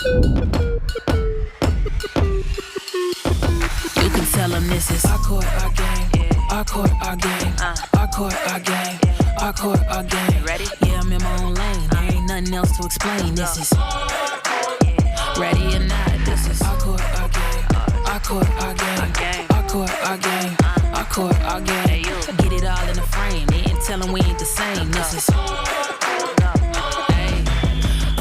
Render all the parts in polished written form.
You can tell them this is our court, our game. Our court, our game. Our court, our game. Our court, our game. Ready? Yeah, I'm in my own lane. There ain't nothing else to explain. This is ready or not. This is our court, our game. Our court, our game. Our court, our game. Our court, our game. Get it all in the frame. They ain't telling we ain't the same. This is.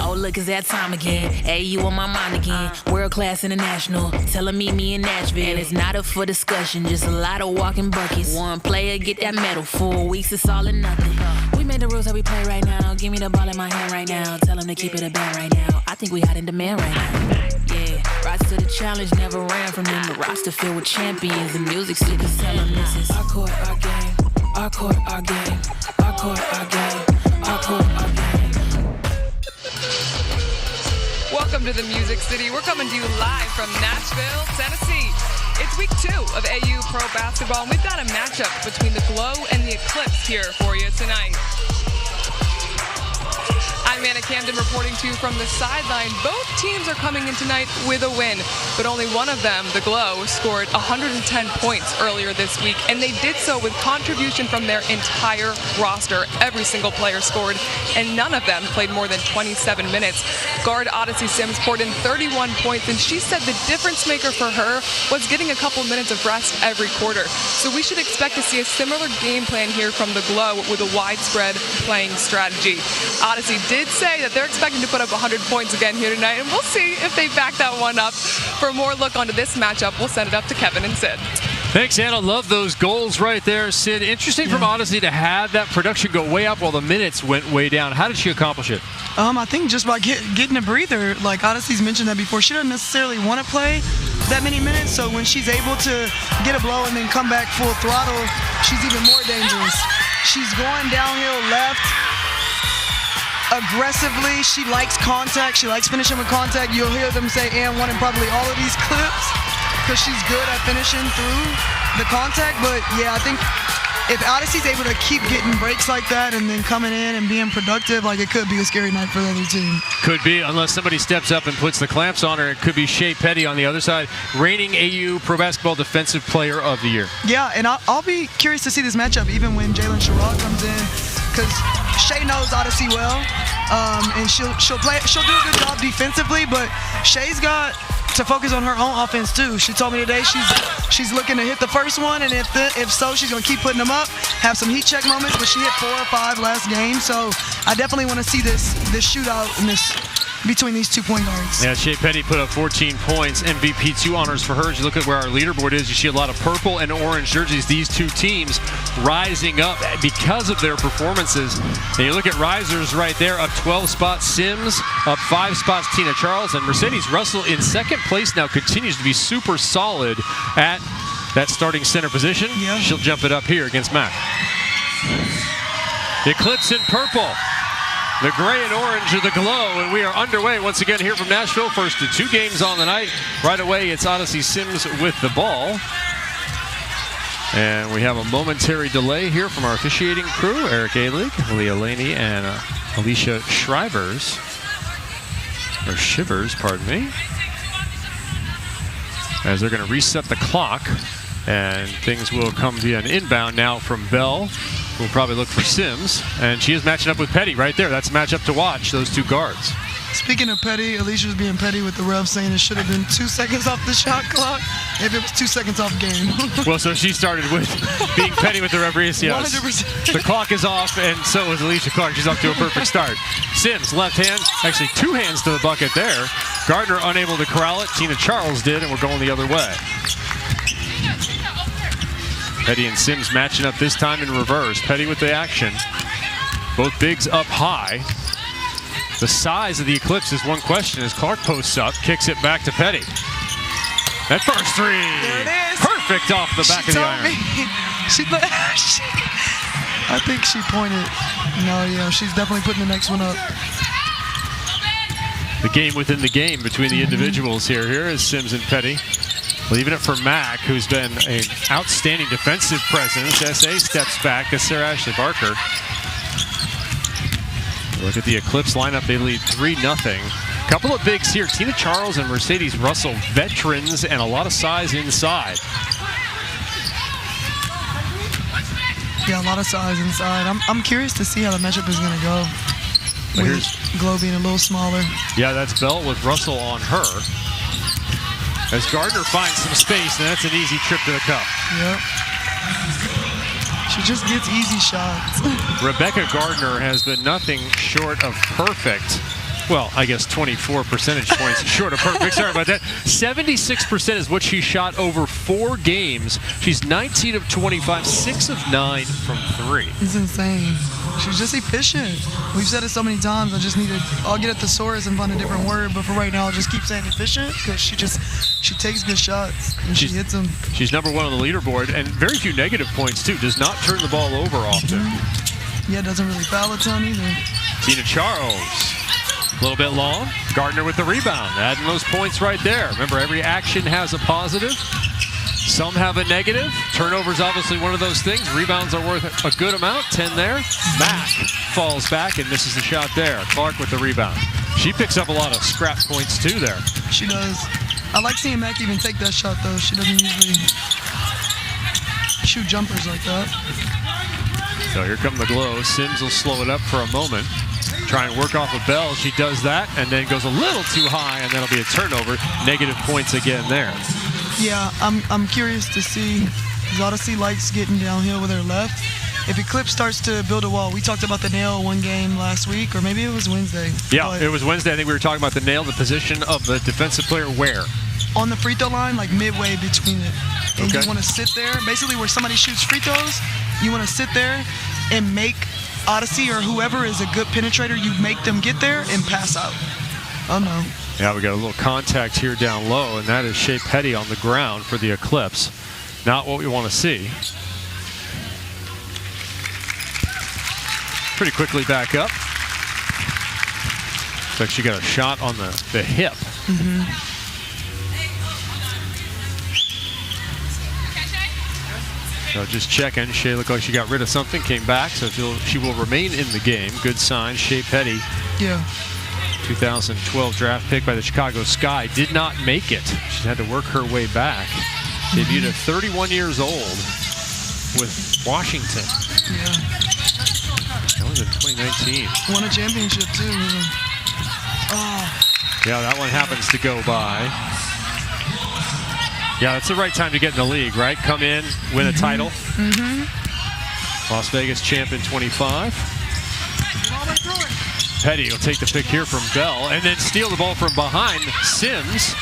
Oh, look, it's that time again. Hey, you on my mind again. World class international. Telling me in Nashville. And it's not up for discussion. Just a lot of walking buckets. One player get that medal. 4 weeks, it's all or nothing. We made the rules that we play right now. Give me the ball in my hand right now. Tell them to keep it a band right now. I think we hot in demand right now. Yeah, rise to the challenge, never ran from them. The roster filled with champions. The music stickers tell them this is our court, our game. Our court, our game. Our court, our game. Our court, our game. Welcome to the Music City. We're coming to you live from Nashville, Tennessee. It's week 2 of AU Pro Basketball, and we've got a matchup between the Glow and the Eclipse here for you tonight. I'm Anna Camden reporting to you from the sideline. Both teams are coming in tonight with a win, but only one of them, the Glow, scored 110 points earlier this week, and they did so with contribution from their entire roster. Every single player scored, and none of them played more than 27 minutes. Guard Odyssey Sims poured in 31 points, and she said the difference maker for her was getting a couple minutes of rest every quarter. So we should expect to see a similar game plan here from the Glow with a widespread playing strategy. Odyssey did say that they're expecting to put up 100 points again here tonight, and we'll see if they back that one up. For a more look onto this matchup, we'll send it up to Kevin and Sid. Thanks, Anna. Love those goals right there, Sid. Interesting from Odyssey to have that production go way up while the minutes went way down. How did she accomplish it? I think just by getting a breather. Like Odyssey's mentioned that before, she doesn't necessarily want to play that many minutes, so when she's able to get a blow and then come back full throttle, she's even more dangerous. She's going downhill left aggressively. She likes contact. She likes finishing with contact. You'll hear them say and one in probably all of these clips because she's good at finishing through the contact. But yeah, I think if Odyssey's able to keep getting breaks like that and then coming in and being productive, like it could be a scary night for the other team. Could be, unless somebody steps up and puts the clamps on her. It could be Shea Petty on the other side, reigning AU Pro Basketball Defensive Player of the Year. Yeah, and I'll be curious to see this matchup even when Jalen Sherrod comes in, because Shea knows Odyssey well, and she'll do a good job defensively, but Shea's got to focus on her own offense too. She told me today she's looking to hit the first one, and if so, she's gonna keep putting them up, have some heat check moments, but she hit 4 or 5 last game, so I definitely want to see this shootout in this between these 2 point guards. Yeah, Shea Petty put up 14 points, MVP 2 honors for her. As you look at where our leaderboard is, you see a lot of purple and orange jerseys. These two teams rising up because of their performances. And you look at risers right there, up 12 spots Sims, up 5 spots Tina Charles, and Mercedes Russell in second place now continues to be super solid at that starting center position. Yeah. She'll jump it up here against Mac. Eclipse in purple. The gray and orange are the Glow, and we are underway once again here from Nashville. First of 2 games on the night. Right away, it's Odyssey Sims with the ball. And we have a momentary delay here from our officiating crew, Eric Alig, Leah Laney, and Alicia Shivers, pardon me. As they're going to reset the clock, and things will come via an inbound now from Bell. We'll probably look for Sims, and she is matching up with Petty right there. That's a matchup to watch, those 2 guards. Speaking of Petty, Alicia's being petty with the ref, saying it should have been 2 seconds off the shot clock if it was 2 seconds off game. Well, so she started with being petty with the referees. Yes. 100%. The clock is off, and so is Alicia Clark. She's off to a perfect start. Sims, left hand, actually 2 hands to the bucket there. Gardner unable to corral it. Tina Charles did, and we're going the other way. Petty and Sims matching up this time in reverse. Petty with the action. Both bigs up high. The size of the Eclipse is one question as Clark posts up, kicks it back to Petty. That first 3. There it is. Perfect off the back of the iron. I think she pointed. No, yeah, she's definitely putting the next one up. The game within the game between the individuals here. Here is Sims and Petty. Leaving it for Mack, who's been an outstanding defensive presence. SA steps back to Sarah Ashley Barker. Look at the Eclipse lineup. They lead 3-0. Kind Couple of bigs here. Tina Charles and Mercedes Russell, veterans and a lot of size inside. Yeah, a lot of size inside. I'm curious to see how the matchup is going to go. But With Glow being a little smaller. Yeah, that's Bell with Russell on her. As Gardner finds some space, and that's an easy trip to the cup. Yep. She just gets easy shots. Rebecca Gardner has been nothing short of perfect. Well, I guess 24 percentage points short of perfect. Sorry about that. 76% is what she shot over 4 games. She's 19 of 25, 6 of 9 from 3. It's insane. She's just efficient. We've said it so many times. I'll get a thesaurus and find a different word, but for right now, I'll just keep saying efficient because she takes good shots and she hits them. She's number 1 on the leaderboard and very few negative points too. Does not turn the ball over often. Yeah, doesn't really foul a ton either. Tina Charles. A little bit long. Gardner with the rebound, adding those points right there. Remember, every action has a positive. Some have a negative. Turnovers obviously one of those things. Rebounds are worth a good amount. 10 there. Mack falls back and misses the shot there. Clark with the rebound. She picks up a lot of scrap points too there. She does. I like seeing Mack even take that shot though. She doesn't usually shoot jumpers like that. So here come the Glow. Sims will slow it up for a moment. Try and work off a Bell. She does that and then goes a little too high, and that'll be a turnover. Negative points again there. Yeah, I'm curious to see, because Odyssey likes getting downhill with her left. If Eclipse starts to build a wall, we talked about the nail one game last week, or maybe it was Wednesday. Yeah, it was Wednesday. I think we were talking about the nail, the position of the defensive player where? On the free throw line, like midway between it. And Okay. you want to sit there, basically where somebody shoots free throws, you want to sit there and make Odyssey or whoever is a good penetrator, you make them get there and pass out. Oh no. Yeah, we got a little contact here down low, and that is Shea Petty on the ground for the Eclipse. Not what we want to see. Pretty quickly back up. Looks like she got a shot on the hip. So just checking. Shea looked like she got rid of something, came back, so she will remain in the game. Good sign. Shea Petty, Yeah. 2012 draft pick by the Chicago Sky, did not make it. She had to work her way back. Debuted at 31 years old with Washington. Yeah. That was in 2019. Won a championship too. Yeah, that one happens to go by. Yeah, it's the right time to get in the league, right? Come in, win a title. Las Vegas champ in 25. Petty will take the pick here from Bell and then steal the ball from behind Sims.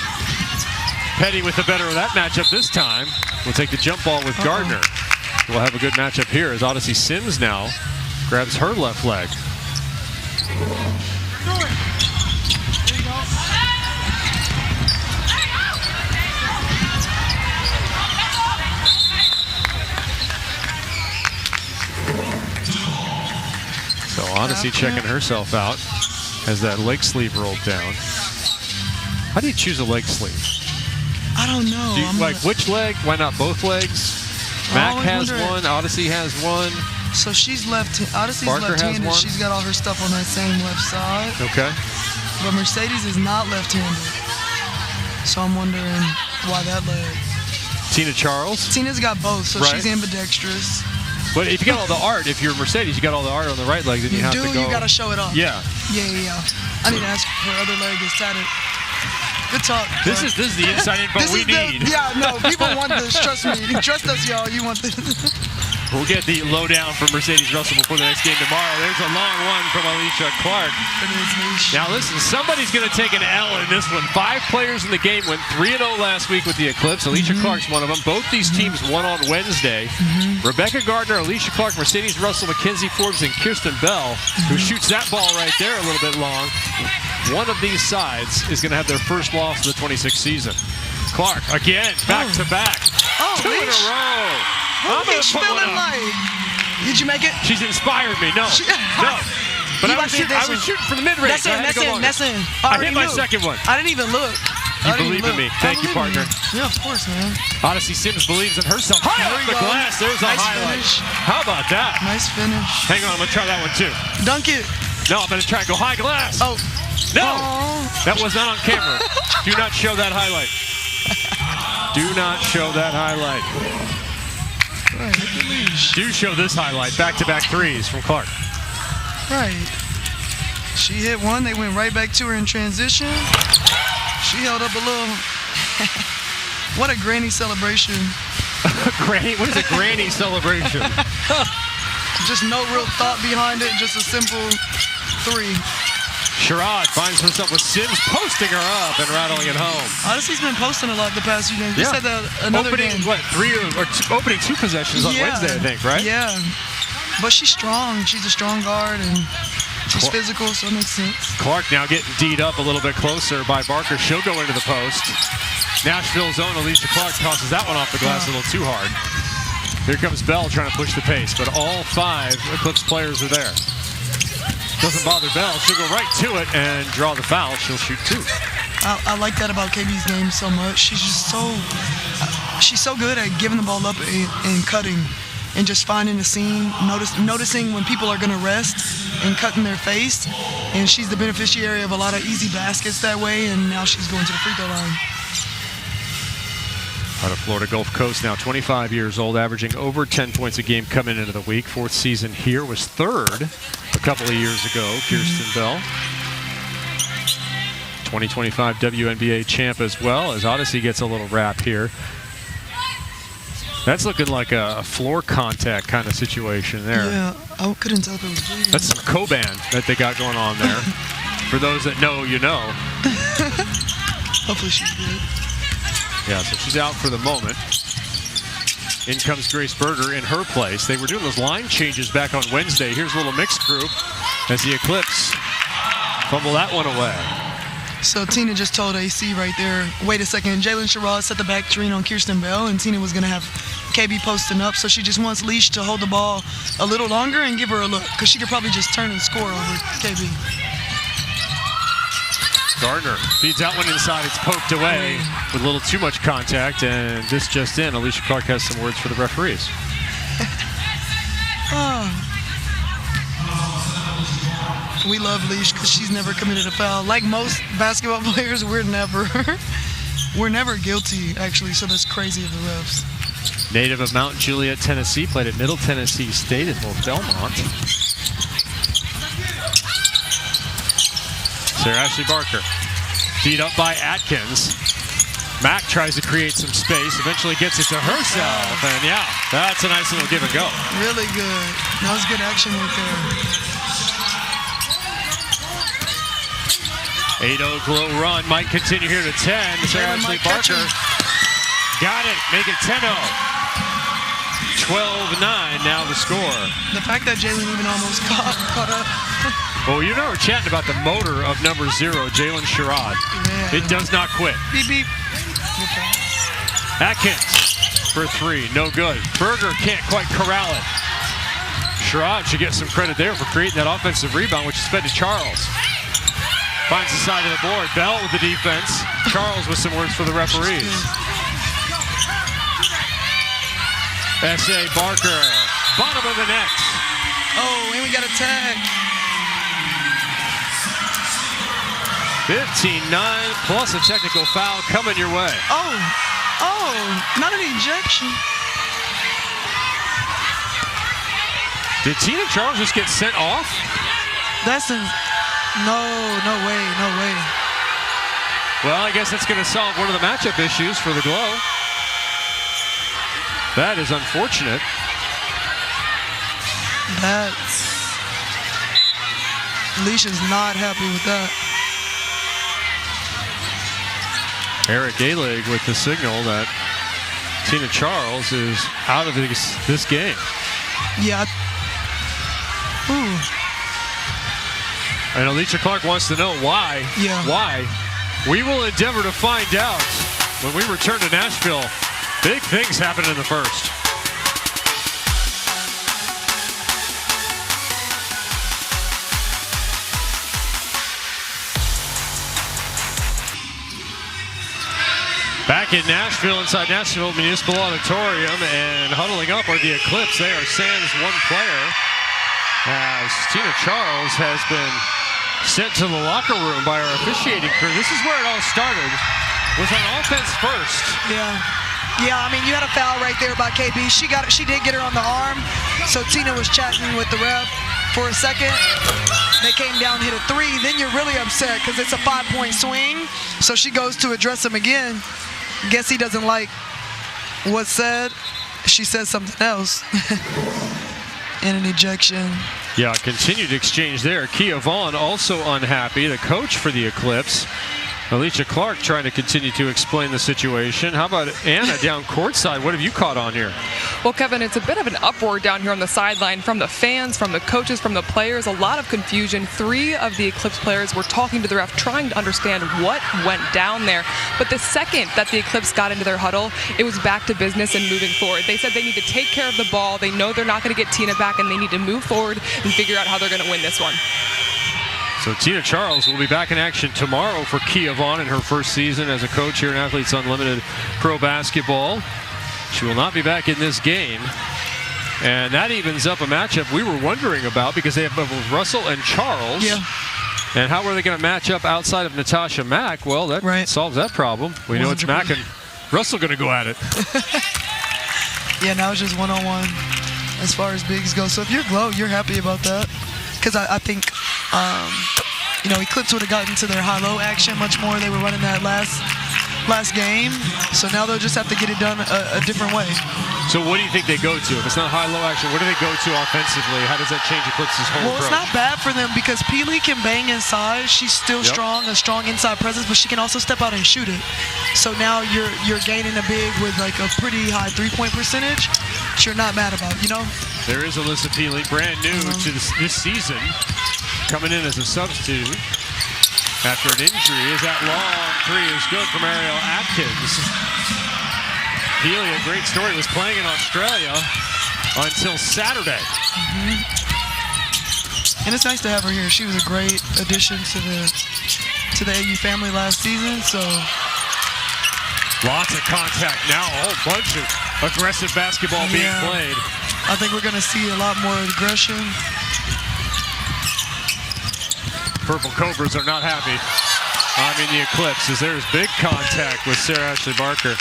Petty with the better of that matchup this time. Will take the jump ball with Gardner. We'll have a good matchup here as Odyssey Sims now grabs her left leg. So Odyssey checking herself out as that leg sleeve rolled down. How do you choose a leg sleeve? I don't know. Do you, like which leg? Why not both legs? Mac has one. Odyssey has one. So she's Odyssey's Barker has left-handed. one. She's got all her stuff on that same left side. Okay. But Mercedes is not left-handed. So I'm wondering why that leg. Tina Charles. Tina's got both, so Right. she's ambidextrous. But if you got all the art, if you're Mercedes, you got all the art on the right leg, then you have to go. You gotta show it off. Yeah. Yeah. I need to ask her other leg is tatted. Good talk. This is the inside info we need. People want this. Trust me. Trust us, y'all. You want this. We'll get the lowdown from Mercedes Russell before the next game tomorrow. There's a long one from Alicia Clark. Now listen, somebody's going to take an L in this one. 5 players in the game went 3-0 last week with the Eclipse. Alicia Clark's one of them. Both these teams won on Wednesday. Rebecca Gardner, Alicia Clark, Mercedes Russell, Mackenzie Forbes, and Kirsten Bell, who shoots that ball right there a little bit long. One of these sides is going to have their first loss of the 26th season. Clark, again, back to back. 2 in a row. I'm going to put one up. Like, did you make it? She's inspired me. No. But I was shooting from the mid-range. That's in. I hit my second one. I didn't even look. You believe in me. Thank you, partner. Yeah, of course, man. Odyssey Sims believes in herself. High off the glass. There's a highlight. Finish. How about that? Nice finish. Hang on. I'm going to try that one, too. Dunk it. No, I'm going to try and go high glass. Oh. No! That was not on camera. Do not show that highlight. Do not show that highlight. Right, look at Leash. Do show this highlight. Back-to-back threes from Clark. Right. She hit one. They went right back to her in transition. She held up a little. What a granny celebration. Granny? What is a granny celebration? Just no real thought behind it. Just a simple three. Sherrod finds herself with Sims posting her up and rattling it home. Odyssey's been posting a lot the past few games. We said that another opening, game. What, opening two possessions on Wednesday, I think, right? Yeah. But she's strong. She's a strong guard, and she's physical, so it makes sense. Clark now getting D'd up a little bit closer by Barker. She'll go into the post. Nashville's own Alicia Clark tosses that one off the glass a little too hard. Here comes Bell trying to push the pace, but all 5 Eclipse players are there. Doesn't bother Bell. She'll go right to it and draw the foul. She'll shoot 2. I like that about KB's game so much. She's just she's so good at giving the ball up and cutting and just finding the seam, noticing when people are going to rest and cutting their face. And she's the beneficiary of a lot of easy baskets that way, and now she's going to the free throw line. Out of Florida Gulf Coast, now 25 years old, averaging over 10 points a game coming into the week. 4th season here, was 3rd a couple of years ago, Kirsten Bell. 2025 WNBA champ as well, as Odyssey gets a little rap here. That's looking like a floor contact kind of situation there. Yeah, I couldn't tell if it was bleeding. That's some Coban that they got going on there. For those that know, you know. Hopefully she's good. Yeah, so she's out for the moment. In comes Grace Berger in her place. They were doing those line changes back on Wednesday. Here's a little mixed group as the Eclipse fumble that one away. So Tina just told AC right there, wait a second, Jalen Sherrod set the back screen on Kirsten Bell, and Tina was going to have KB posting up, so she just wants Leash to hold the ball a little longer and give her a look, because she could probably just turn and score over KB. Gardner feeds that one inside. It's poked away with a little too much contact, and this just in. Alicia Clark has some words for the referees. We love Leash because she's never committed a foul. Like most basketball players, we're never guilty, actually, so that's crazy of the refs. Native of Mount Juliet, Tennessee, played at Middle Tennessee State at North Belmont. Sarah Ashley Barker, beat up by Atkins. Mack tries to create some space, eventually gets it to herself, and yeah, that's a nice little give and go. Really good. That was good action right there. 8-0 glow run might continue here to 10. Sarah Ashley Barker got it, make it 10-0. 12-9 now the score. The fact that Jalen even almost caught up. Well, you know we're chatting about the motor of number 0, Jalen Sherrod. Yeah. It does not quit. Beep, beep. Atkins for 3, no good. Berger can't quite corral it. Sherrod should get some credit there for creating that offensive rebound, which is fed to Charles. Finds the side of the board. Bell with the defense. Charles with some words for the referees. S.A. Barker, bottom of the net. Oh, and we got a tag. 15-9 plus a technical foul coming your way. Oh, not an ejection. Did Tina Charles just get sent off? That's no way. Well, I guess that's going to solve one of the matchup issues for the Glow. That is unfortunate. Alicia's not happy with that. Eric Gaelig with the signal that Tina Charles is out of this game. Yeah. Ooh. And Alicia Clark wants to know why. Yeah. Why? We will endeavor to find out when we return to Nashville. Big things happen in the first. Back in Nashville, inside Nashville Municipal Auditorium, and huddling up are the Eclipse. They are sans one player, as Tina Charles has been sent to the locker room by our officiating crew. This is where it all started. Was on offense first. Yeah, I mean, you had a foul right there by KB. She did get her on the arm, so Tina was chatting with the ref for a second. They came down and hit a 3. Then you're really upset because it's a 5-point swing. So she goes to address him again. Guess he doesn't like what's said. She says something else. And an ejection. Yeah, continued exchange there. Kia Vaughn also unhappy, the coach for the Eclipse. Alicia Clark trying to continue to explain the situation. How about Anna down courtside? What have you caught on here? Well, Kevin, it's a bit of an uproar down here on the sideline from the fans, from the coaches, from the players. A lot of confusion. 3 of the Eclipse players were talking to the ref, trying to understand what went down there. But the second that the Eclipse got into their huddle, it was back to business and moving forward. They said they need to take care of the ball. They know they're not going to get Tina back, and they need to move forward and figure out how they're going to win this one. So Tina Charles will be back in action tomorrow for Kia Vaughn in her first season as a coach here in Athletes Unlimited Pro Basketball. She will not be back in this game. And that evens up a matchup we were wondering about because they have both Russell and Charles. Yeah. And how are they going to match up outside of Natasha Mack? Well, that solves that problem. We know it's Mack and Russell going to go at it. Yeah, now it's just one-on-one as far as bigs go. So if you're Glow, you're happy about that. Because I think, Eclipse would have gotten to their high-low action much more. They were running that last game. So now they'll just have to get it done a different way. So what do you think they go to? If it's not high-low action, what do they go to offensively? How does that change Eclipse's whole approach? Well, it's not bad for them because Peely can bang inside. She's still strong, a strong inside presence, but she can also step out and shoot it. So now you're gaining a big with like a pretty high three-point percentage, which you're not mad about, There is Alyssa Peely, brand new to this season, coming in as a substitute after an injury. As that long 3 is good from Ariel Atkins. Peely, a great story, was playing in Australia until Saturday. And it's nice to have her here. She was a great addition to the AU family last season. So lots of contact now, a whole bunch of aggressive basketball being played. I think we're going to see a lot more aggression. Purple Cobras are not happy. I mean, the Eclipse, as there's big contact with Sarah Ashley Barker.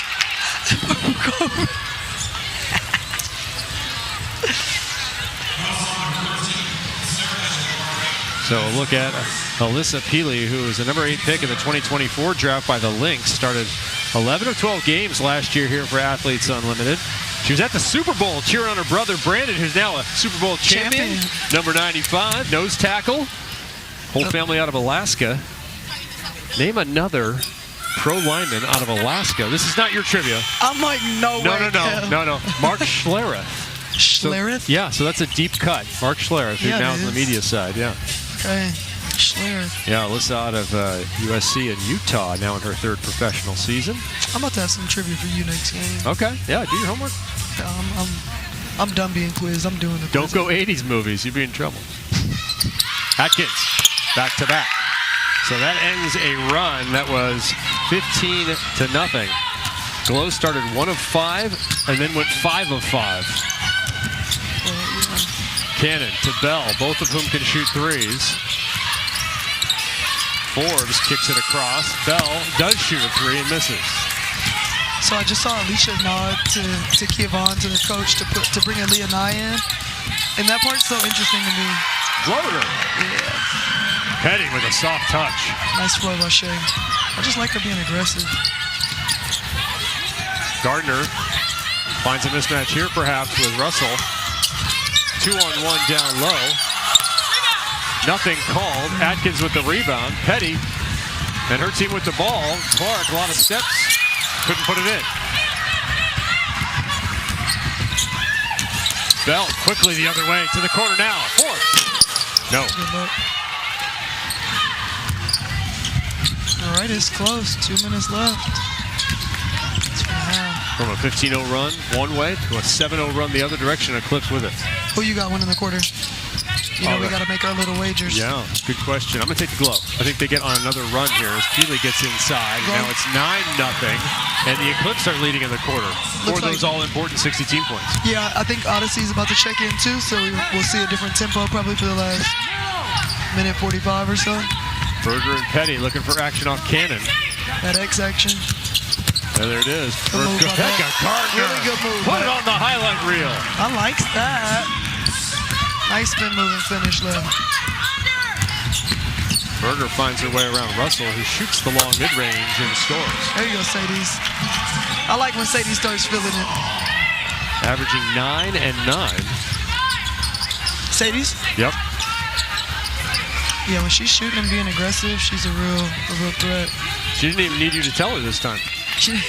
So a look at Alyssa Peely, who was the number 8 pick in the 2024 draft by the Lynx. Started 11 of 12 games last year here for Athletes Unlimited. She was at the Super Bowl cheering on her brother Brandon, who's now a Super Bowl champion. Number 95, nose tackle. Whole family out of Alaska. Name another pro lineman out of Alaska. This is not your trivia. I'm like, no. Mark Schlereth. Schlereth? So that's a deep cut. Mark Schlereth, who now is on the media side. Okay. Schlereth. Yeah, Alyssa out of USC and Utah, now in her 3rd professional season. I'm about to have some trivia for you next game. Okay. Yeah, do your homework. I'm done being quizzed. I'm doing the quiz. Don't go 80s movies. You'd be in trouble. Atkins, back to back. So that ends a run that was 15-0. Glow started 1 of 5 and then went 5 of 5. Cannon to Bell, both of whom can shoot threes. Forbes kicks it across. Bell does shoot a 3 and misses. So I just saw Alicia nod to Kia Vaughn, to the coach, to bring Aaliyah Nye in. And that part's so interesting to me. Floater. Yeah. Petty with a soft touch. Nice flow by Shay. I just like her being aggressive. Gardner finds a mismatch here perhaps with Russell. 2-on-1 down low. Nothing called. Atkins with the rebound. Petty and her team with the ball. Clark, a lot of steps. Couldn't put it in. Bell quickly the other way to the corner now. Forbes. No. All right, it's close. 2 minutes left. From a 15-0 run one way to a 7-0 run the other direction. Eclipse with it. Who you got winning the quarter? We got to make our little wagers. Yeah, good question. I'm going to take the Glow. I think they get on another run here as Peely gets inside. Now it's 9-0, and the Eclipse are leading in the quarter. For those all-important 60-team points. Yeah, I think Odyssey's about to check in too, so we'll see a different tempo probably for the last minute 45 or so. Berger and Petty looking for action off Cannon. That X action. And there it is. Good move by Becca that. Gardner. Really good move. Put it on the highlight reel. I like that. Nice spin move and finish left. Berger finds her way around Russell, who shoots the long mid-range and scores. There you go, Sadie's. I like when Sadie starts feeling it. Averaging 9 and 9. Sadie's? Yep. Yeah, when she's shooting and being aggressive, she's a real threat. She didn't even need you to tell her this time. Good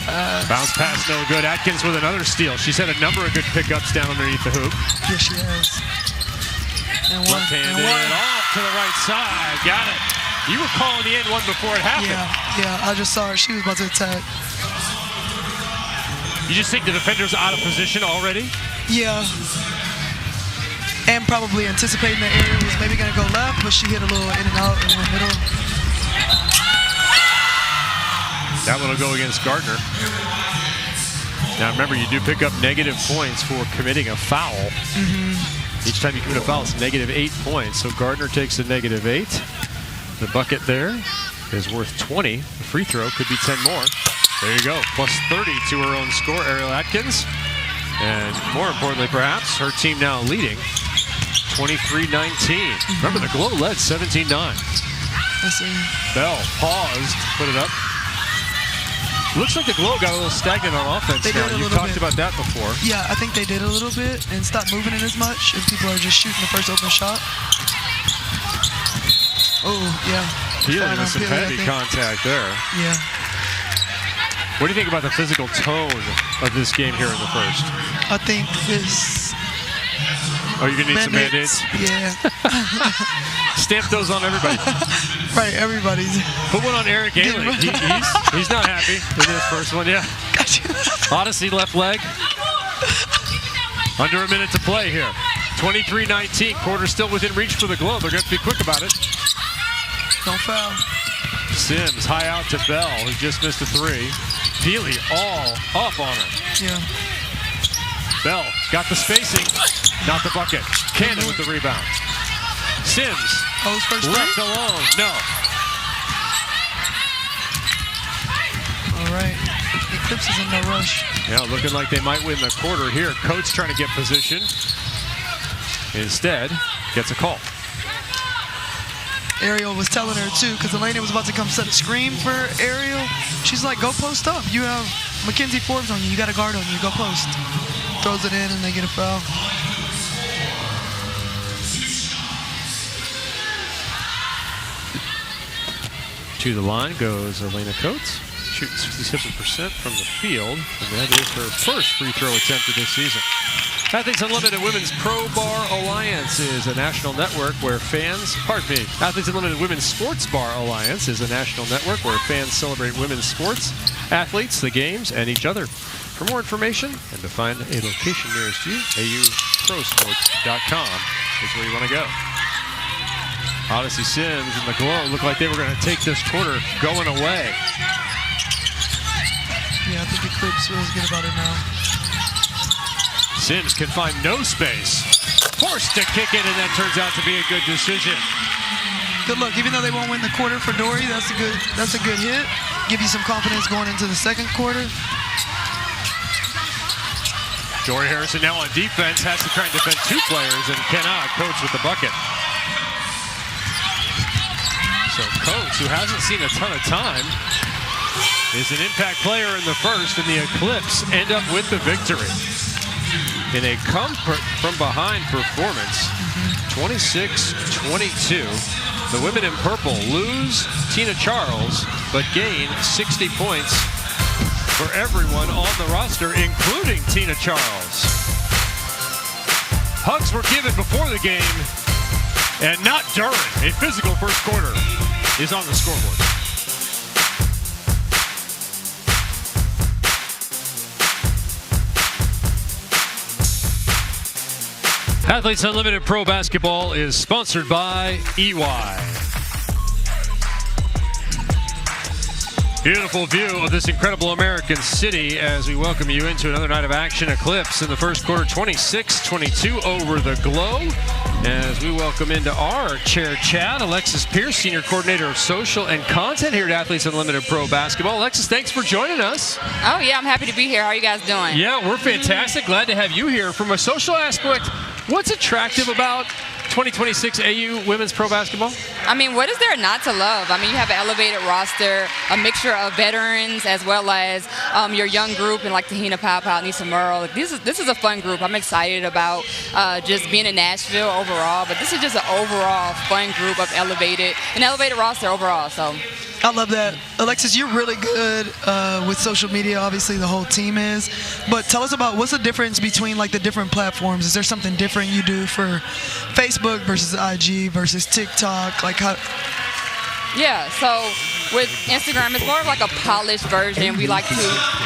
pass. Bounce pass, no good. Atkins with another steal. She's had a number of good pickups down underneath the hoop. Yes, she has. And one. Left-handed off to the right side. Got it. You were calling the end one before it happened. Yeah, I just saw her. She was about to attack. You just think the defender's out of position already? Yeah. And probably anticipating the area was maybe going to go left, but she hit a little in and out in the middle. That one will go against Gardner. Now remember, you do pick up negative points for committing a foul. Each time you commit a foul, it's negative 8 points. So Gardner takes a negative 8. The bucket there is worth 20. The free throw could be 10 more. There you go, plus 30 to her own score, Ariel Atkins. And more importantly, perhaps, her team now leading 23-19. Remember, the Glow led 17-9. Bell paused, put it up. Looks like the Glow got a little stagnant on offense now. You've talked about that before. Yeah, I think they did a little bit and stopped moving it as much, and people are just shooting the first open shot. Oh, yeah. Feeling with some heavy contact there. Yeah. What do you think about the physical tone of this game here in the first? I think this... Oh, you're going to need some Band-Aids? Yeah. Stamp those on everybody. Right, everybody's. Put one on Eric Ailey. He's not happy with this first one, yeah. Odyssey left leg. Under a minute to play here. 23-19, quarter still within reach for the Globe. They're going to be quick about it. Don't foul. Sims high out to Bell, who just missed a three. Peely all up on her. Yeah. Bell got the spacing, not the bucket. Cannon with the rebound. Sims left alone. No. All right. Eclipse is in no rush. Yeah, looking like they might win the quarter here. Coates trying to get position. Instead, gets a call. Ariel was telling her too, because Elena was about to come set a screen for Ariel. She's like, go post up. You have Mackenzie Forbes on you. You got a guard on you. Go post. Throws it in and they get a foul. To the line goes Elena Coates. Shooting 67% from the field. And that is her first free throw attempt of this season. Athletes Unlimited Women's Pro Bar Alliance is a national network where fans, Athletes Unlimited Women's Sports Bar Alliance is a national network where fans celebrate women's sports, athletes, the games, and each other. For more information and to find a location nearest you, auprosports.com is where you want to go. Odyssey Sims and the Glow look like they were going to take this quarter going away. Yeah, I think Eclipse feels good about it now. Sims can find no space. Forced to kick it, and that turns out to be a good decision. Good look. Even though they won't win the quarter for Dory, that's a good hit. Give you some confidence going into the second quarter. Dory Harrison now on defense, has to try and defend two players, and cannot. Coates with the bucket. So Coates, who hasn't seen a ton of time, is an impact player in the first, and the Eclipse end up with the victory. In a come-from-behind performance, 26-22, the women in purple lose Tina Charles, but gain 60 points for everyone on the roster, including Tina Charles. Hugs were given before the game, and not during. A physical first quarter is on the scoreboard. Athletes Unlimited Pro Basketball is sponsored by EY. Beautiful view of this incredible American city as we welcome you into another night of action. Eclipse in the first quarter, 26-22 over the Glow. As we welcome into our chair chat, Alexis Pierce, Senior Coordinator of Social and Content here at Athletes Unlimited Pro Basketball. Alexis, thanks for joining us. Oh, yeah, I'm happy to be here. How are you guys doing? Yeah, we're fantastic. Glad to have you here. From a social aspect, what's attractive about 2026 AU Women's Pro Basketball? I mean, what is there not to love? I mean, you have an elevated roster, a mixture of veterans as well as your young group and like Tahina Pow, Nisa Merle. This is a fun group. I'm excited about just being in Nashville overall, but this is just an overall fun group of an elevated roster overall. So. I love that. Alexis, you're really good with social media. Obviously, the whole team is. But tell us about what's the difference between like the different platforms. Is there something different you do for Facebook versus IG versus TikTok? Like how? Yeah, so with Instagram, it's more of like a polished version. We like to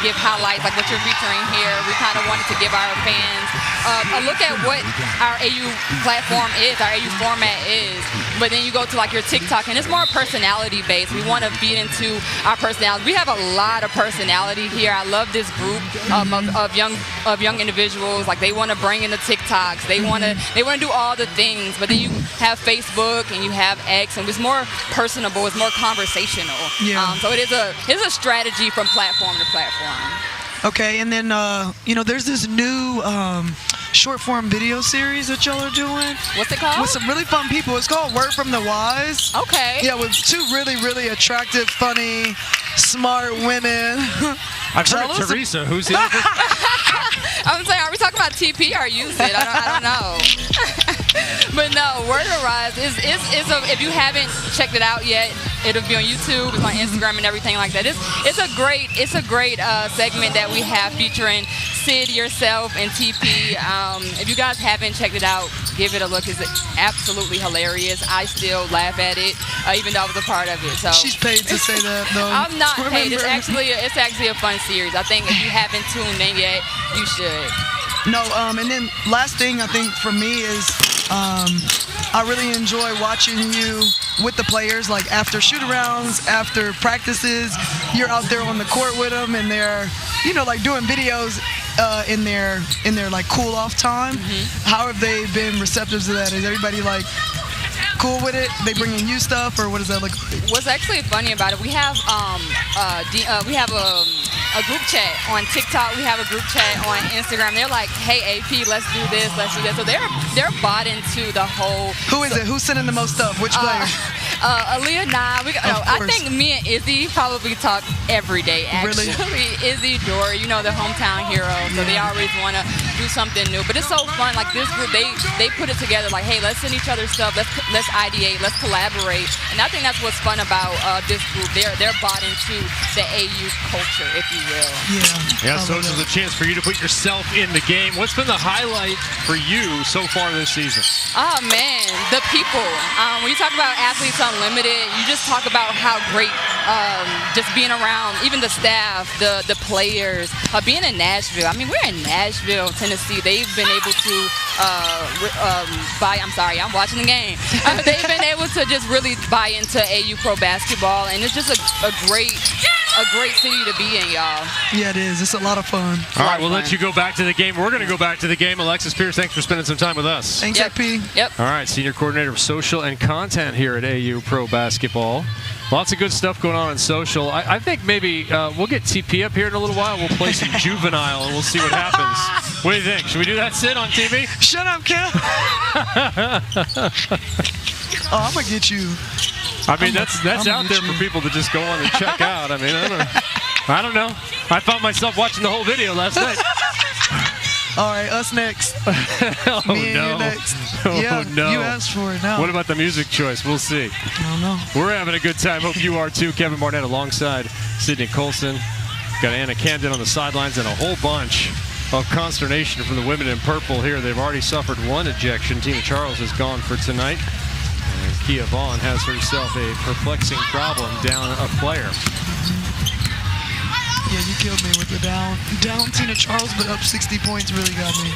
give highlights, like what you're featuring here. We kind of wanted to give our fans a look at what our AU platform is, our AU format is. But then you go to like your TikTok, and it's more personality based. We want to feed into our personality. We have a lot of personality here. I love this group of young individuals. Like they want to bring in the TikToks. They want to do all the things. But then you have Facebook and you have X, and it's more personable. It's more conversational. Yeah. So it is a strategy from platform to platform. Okay, and then there's this new short form video series that y'all are doing. What's it called? With some really fun people. It's called Word from the Wise. Okay. Yeah, with two really, really attractive, funny, smart women. I've heard of Teresa. Who's the other person? I'm saying, are we talking about TP or use it? I don't know. But no, Word of the Rise is if you haven't checked it out yet, it'll be on YouTube, it's on Instagram and everything like that. It's a great segment that we have featuring Sid, yourself, and TP. If you guys haven't checked it out, give it a look. It's absolutely hilarious. I still laugh at it, even though I was a part of it. So she's paid to say that, though. I'm not paid. It's actually a fun series. I think if you haven't tuned in yet, you should. No, and then last thing I think for me is I really enjoy watching you with the players, like after shoot-arounds, after practices, you're out there on the court with them, and they're, like doing videos in their like cool-off time. Mm-hmm. How have they been receptive to that? Is everybody like cool with it? They bringing you stuff, or what does that look like? What's actually funny about it, we have a group chat on TikTok. We have a group chat on Instagram. They're like, "Hey AP, let's do this, let's do that." So they're bought into the whole. Who is it? Who's sending the most stuff? Which player? Aaliyah and I think me and Izzy probably talk every day. Actually, Really? Izzy, Dory, the hometown hero. So they always want to do something new. But it's so fun. Like this group, they put it together. Like, hey, let's send each other stuff. Let's ideate. Let's collaborate. And I think that's what's fun about this group. They're bought into the AU culture, if you will. Yeah, so this is a chance for you to put yourself in the game. What's been the highlight for you so far this season? Oh, man, the people. When you talk about Athletes Unlimited, you just talk about how great just being around, even the staff, the players, being in Nashville. I mean, we're in Nashville, Tennessee. They've been able to I'm watching the game. They've been able to just really buy into AU Pro Basketball, and it's just a great city to be in, y'all. Yeah, it is. It's a lot of fun. All right, we'll let you go back to the game. We're going to go back to the game. Alexis Pierce, thanks for spending some time with us. Thanks, AP. Yep. All right, Senior Coordinator of Social and Content here at AU Pro Basketball. Lots of good stuff going on in social. I think maybe we'll get TP up here in a little while. We'll play some Juvenile, and we'll see what happens. What do you think? Should we do that, Sid, on TV? Shut up, Kel. Oh, I'm going to get you. I mean, that's out there for people to just go on and check out. I mean, I don't know. I found myself watching the whole video last night. All right, us next. Oh, Me and no. you next. Oh, yeah, no. You asked for it now. What about the music choice? We'll see. I don't know. We're having a good time. Hope you are, too. Kevin Barnett alongside Sydney Colson. Got Anna Camden on the sidelines and a whole bunch of consternation from the women in purple here. They've already suffered one ejection. Tina Charles is gone for tonight. And Kia Vaughn has herself a perplexing problem down a player. Yeah, you killed me with the down Tina Charles, but up 60 points really got me.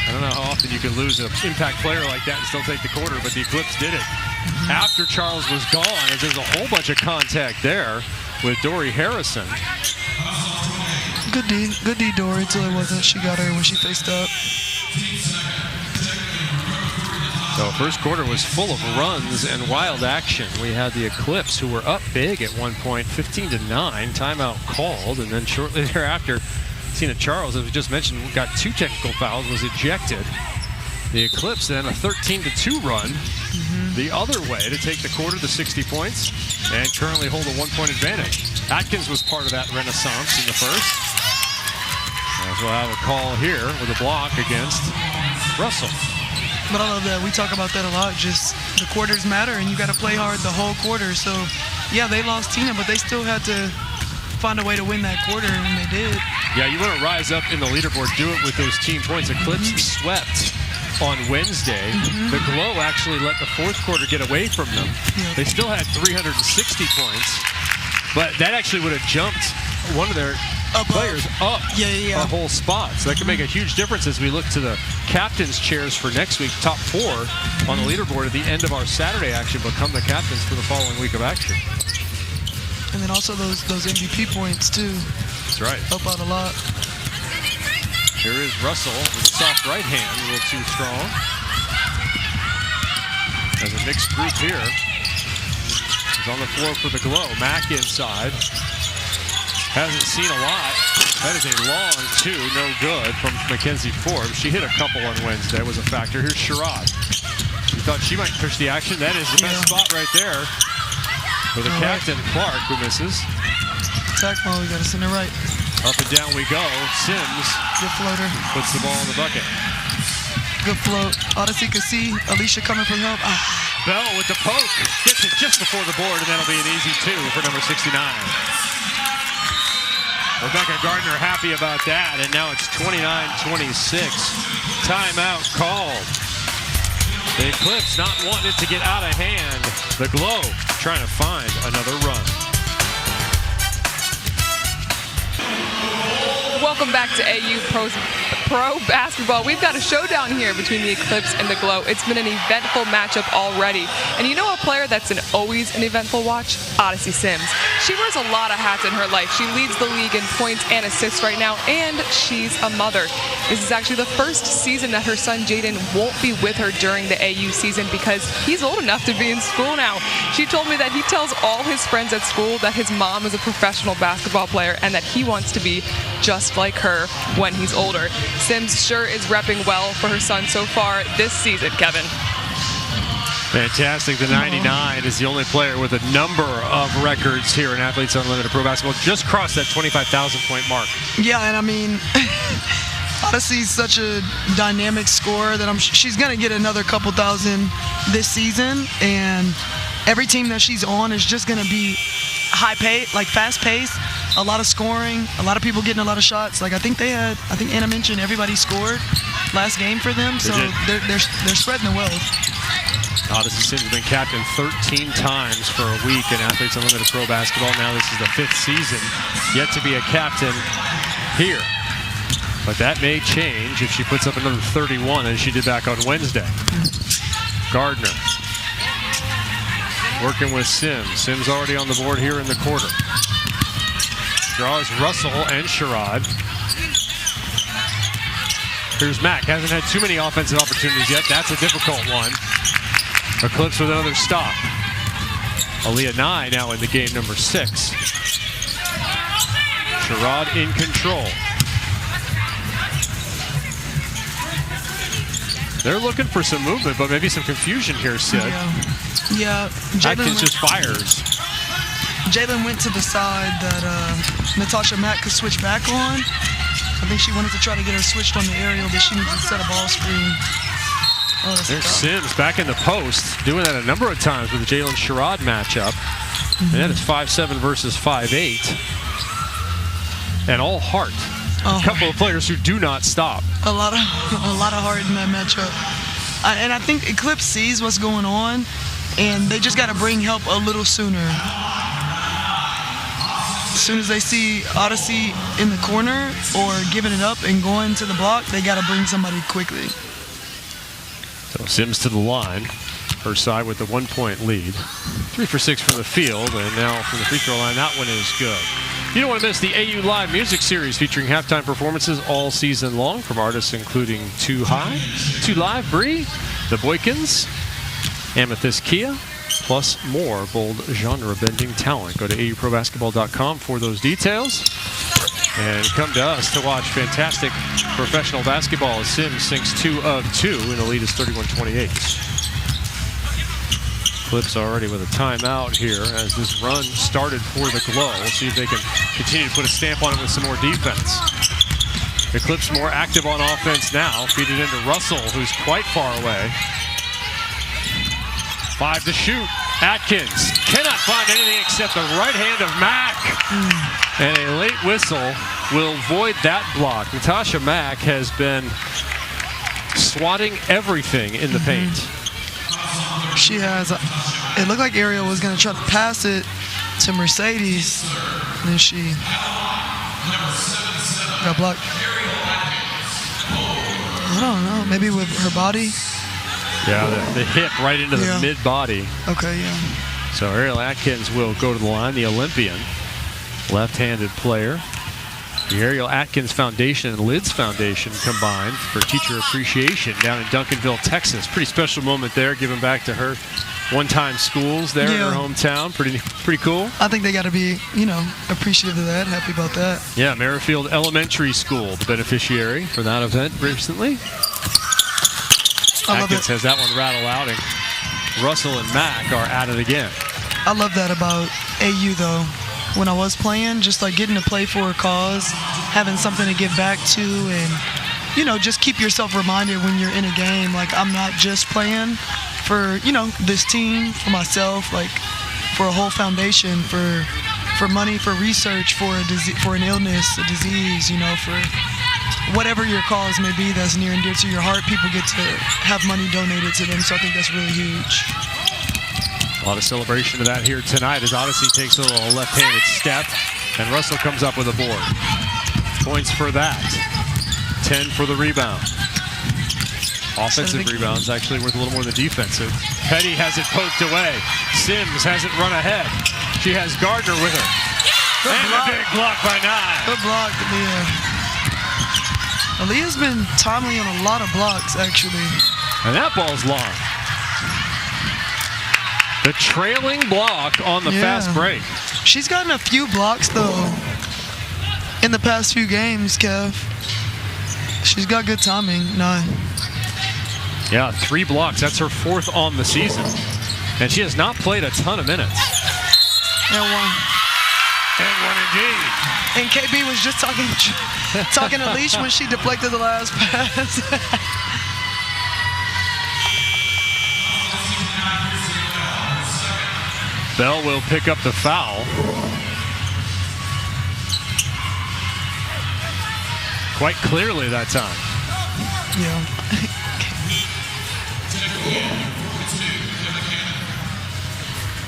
I don't know how often you can lose an impact player like that and still take the quarter, but the Eclipse did it. After Charles was gone, as there's a whole bunch of contact there. with Dory Harrison. Good D, Dory, until it wasn't. She got her when she faced up. So first quarter was full of runs and wild action. We had the Eclipse, who were up big at one point, 15-9. Timeout called, and then shortly thereafter, Tina Charles, as we just mentioned, got 2 technical fouls, was ejected. The Eclipse then a 13-2 run the other way to take the quarter to 60 points and currently hold a 1-point advantage. Atkins was part of that renaissance in the first. As we'll have a call here with a block against Russell. But I love that. We talk about that a lot. Just the quarters matter, and you got to play hard the whole quarter. So, yeah, they lost Tina, but they still had to find a way to win that quarter, and they did. Yeah, you want to rise up in the leaderboard. Do it with those team points. Eclipse swept on Wednesday. The Glow actually let the fourth quarter get away from them. They still had 360 points, but that actually would have jumped one of their players up a whole spot. So that could make a huge difference as we look to the captain's chairs for next week. Top 4 on the leaderboard at the end of our Saturday action become the captains for the following week of action. And then also those MVP points too. That's right. Help out a lot. Here is Russell with a soft right hand, a little too strong. As a mixed group here. He's on the floor for the Glow. Mack inside. Hasn't seen a lot. That is a long 2, no good from Mackenzie Forbes. She hit a couple on Wednesday, was a factor. Here's Sherrod. You thought she might push the action. That is the best spot right there for the captain, Clark, who misses. Attack ball, we got to send it right. Up and down we go. Sims Good floater. puts the ball in the bucket. Good float. Odyssey could see Alicia coming for help. Bell with the poke. Gets it just before the board, and that'll be an easy 2 for number 69. Rebecca Gardner happy about that, and now it's 29-26. Timeout called. The Eclipse not wanting it to get out of hand. The Glow trying to find another run. Welcome back to AU Pro Basketball. We've got a showdown here between the Eclipse and the Glow. It's been an eventful matchup already. And you know a player that's always an eventful watch? Odyssey Sims. She wears a lot of hats in her life. She leads the league in points and assists right now, and she's a mother. This is actually the first season that her son Jaden won't be with her during the AU season because he's old enough to be in school now. She told me that he tells all his friends at school that his mom is a professional basketball player and that he wants to be just like her when he's older. Sims sure is repping well for her son so far this season, Kevin. Fantastic. The 99 is the only player with a number of records here in Athletes Unlimited Pro Basketball. Just crossed that 25,000 point mark. Yeah, and I mean, Odyssey's such a dynamic scorer that she's going to get another couple thousand this season. And every team that she's on is just going to be high pace, like fast paced. A lot of scoring, a lot of people getting a lot of shots. Like I think Anna mentioned everybody scored last game for them, so they're spreading the wealth. Odyssey Sims has been captain 13 times for a week in Athletes Unlimited Pro Basketball. Now this is the 5th season, yet to be a captain here. But that may change if she puts up another 31 as she did back on Wednesday. Gardner working with Sims. Sims already on the board here in the quarter. Draws Russell and Sherrod. Here's Mack. Hasn't had too many offensive opportunities yet. That's a difficult one. Eclipse with another stop. Aaliyah Nye now in the game, number 6. Sherrod in control. They're looking for some movement, but maybe some confusion here, Sid. Yeah. Atkins just fires. Jalen went to the side that Natasha Mack could switch back on. I think she wanted to try to get her switched on the aerial, but she needs to set a ball screen. Oh, there's Sims back in the post, doing that a number of times with the Jalen Sherrod matchup. And that is 5'7" versus 5'8". And all heart. A couple of players who do not stop. A lot of heart in that matchup. And I think Eclipse sees what's going on, and they just got to bring help a little sooner. As soon as they see Odyssey in the corner or giving it up and going to the block, they got to bring somebody quickly. So Sims to the line. her side with the 1-point lead. 3 for 6 from the field, and now from the free throw line, that one is good. You don't want to miss the AU Live Music Series featuring halftime performances all season long from artists including Too High, Too Live, Bree, The Boykins, Amethyst Kia, plus more bold genre-bending talent. Go to auprobasketball.com for those details. And come to us to watch fantastic professional basketball as Sims sinks 2 of 2 and the lead is 31-28. Eclipse already with a timeout here as this run started for the Glow. We'll see if they can continue to put a stamp on it with some more defense. Eclipse more active on offense now. Feed it into Russell, who's quite far away. 5 to shoot. Atkins cannot find anything except the right hand of Mack. And a late whistle will void that block. Natasha Mack has been swatting everything in the paint. She has. It looked like Ariel was going to try to pass it to Mercedes. And then she got blocked. I don't know. Maybe with her body. Yeah, the hip right into the mid-body. Okay, yeah. So Ariel Atkins will go to the line, the Olympian, left-handed player. The Ariel Atkins Foundation and Lids Foundation combined for teacher appreciation down in Duncanville, Texas. Pretty special moment there, giving back to her one-time schools there in her hometown. Pretty cool. I think they got to be, appreciative of that, happy about that. Yeah, Merrifield Elementary School, the beneficiary for that event recently. Atkins has that one rattle out, and Russell and Mack are at it again. I love that about AU, though. When I was playing, just like getting to play for a cause, having something to give back to, and, just keep yourself reminded when you're in a game, like I'm not just playing for, this team, for myself, like for a whole foundation, for money, for research, for an illness, a disease, for whatever your cause may be that's near and dear to your heart, people get to have money donated to them, so I think that's really huge. A lot of celebration of that here tonight as Odyssey takes a little left-handed step, and Russell comes up with a board. Points for that. 10 for the rebound. Offensive rebounds actually worth a little more than defensive. Petty has it poked away. Sims has it run ahead. She has Gardner with her. Good and block. a big block by 9. Good block, Aaliyah. Aaliyah's been timely on a lot of blocks, actually. And that ball's long. The trailing block on the fast break. She's gotten a few blocks, though, in the past few games, Kev. She's got good timing. 9. Yeah, 3 blocks. That's her 4th on the season. And she has not played a ton of minutes. And 1. And 1 indeed. And KB was just talking to Leash when she deflected the last pass. Bell will pick up the foul. Quite clearly that time. Yeah.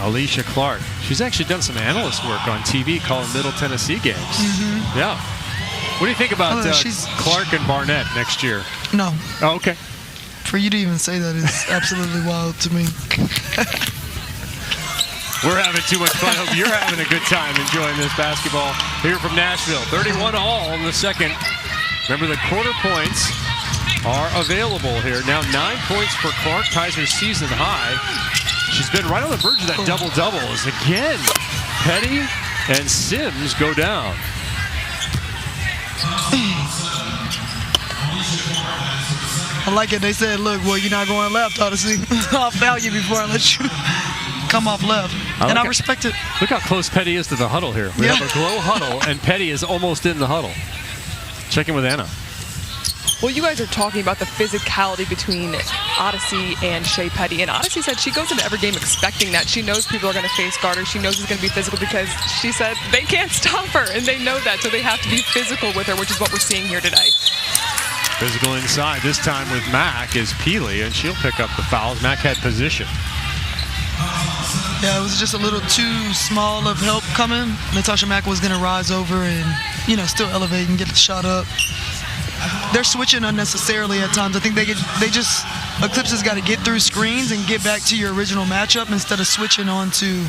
Alicia Clark. She's actually done some analyst work on TV calling Middle Tennessee games. Yeah. What do you think about Clark and Barnett next year? No. Oh, okay. For you to even say that is absolutely wild to me. We're having too much fun. Hope you're having a good time enjoying this basketball here from Nashville. 31-all in the second. Remember, the quarter points are available here. Now 9 points for Clark, ties her season high. She's been right on the verge of that double-double as again, Petty and Sims go down. I like it. They said, look, well, you're not going left, Odyssey. I'll foul you before I let you come off left. And I respect it. Look how close Petty is to the huddle here. We have a Glow huddle, and Petty is almost in the huddle. Check in with Anna. Well, you guys are talking about the physicality between Odyssey and Shea Petty. And Odyssey said she goes into every game expecting that. She knows people are going to face guard her. She knows it's going to be physical because she said they can't stop her, and they know that. So they have to be physical with her, which is what we're seeing here today. Physical inside. This time with Mack is Peely, and she'll pick up the fouls. Mack had position. Yeah, it was just a little too small of help coming. Natasha Mack was going to rise over and, still elevate and get the shot up. They're switching unnecessarily at times. I think they just Eclipse has got to get through screens and get back to your original matchup instead of switching on to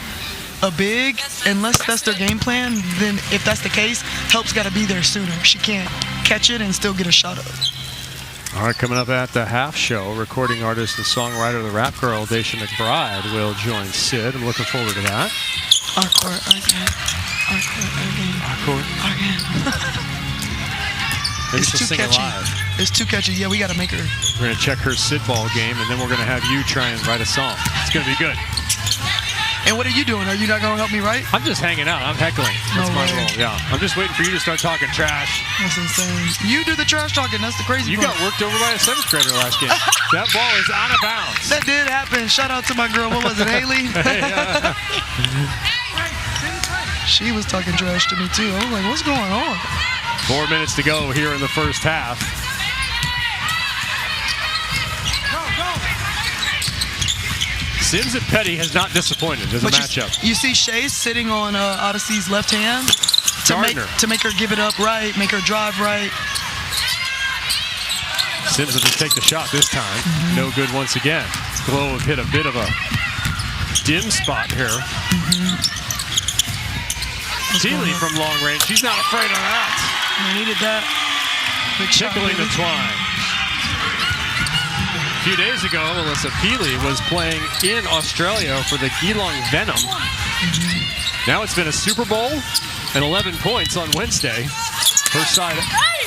a big. Unless that's their game plan, then if that's the case, Help's got to be there sooner. She can't catch it and still get a shot up. All right, coming up at the half show, recording artist and songwriter, the rap girl, Daisha McBride, will join Sid. I'm looking forward to that. Our court again. Maybe It's she'll too sing catchy. it live. It's too catchy. Yeah, we got to make her. We're going to check her Sid ball game, and then we're going to have you try and write a song. It's going to be good. And what are you doing? Are you not going to help me write? I'm just hanging out. I'm heckling. That's No my way. role. Yeah. I'm just waiting for you to start talking trash. That's insane. You do the trash talking. That's the crazy You part. got worked over by a 7th grader last game. That ball is out of bounds. That did happen. Shout out to my girl. What was it, Haley? She was talking trash to me, too. I was like, what's going on? 4 minutes to go here in the first half. Sims and Petty has not disappointed as a matchup. You see Shay's sitting on Odyssey's left hand to make her give it up right, make her drive right. Sims will just take the shot this time. No good once again. Glow have hit a bit of a dim spot here. Keeley from long range. She's not afraid of that. We needed that. Tickling the twine. A few days ago, Alyssa Keeley was playing in Australia for the Geelong Venom. Now it's been a Super Bowl and 11 points on Wednesday. Her side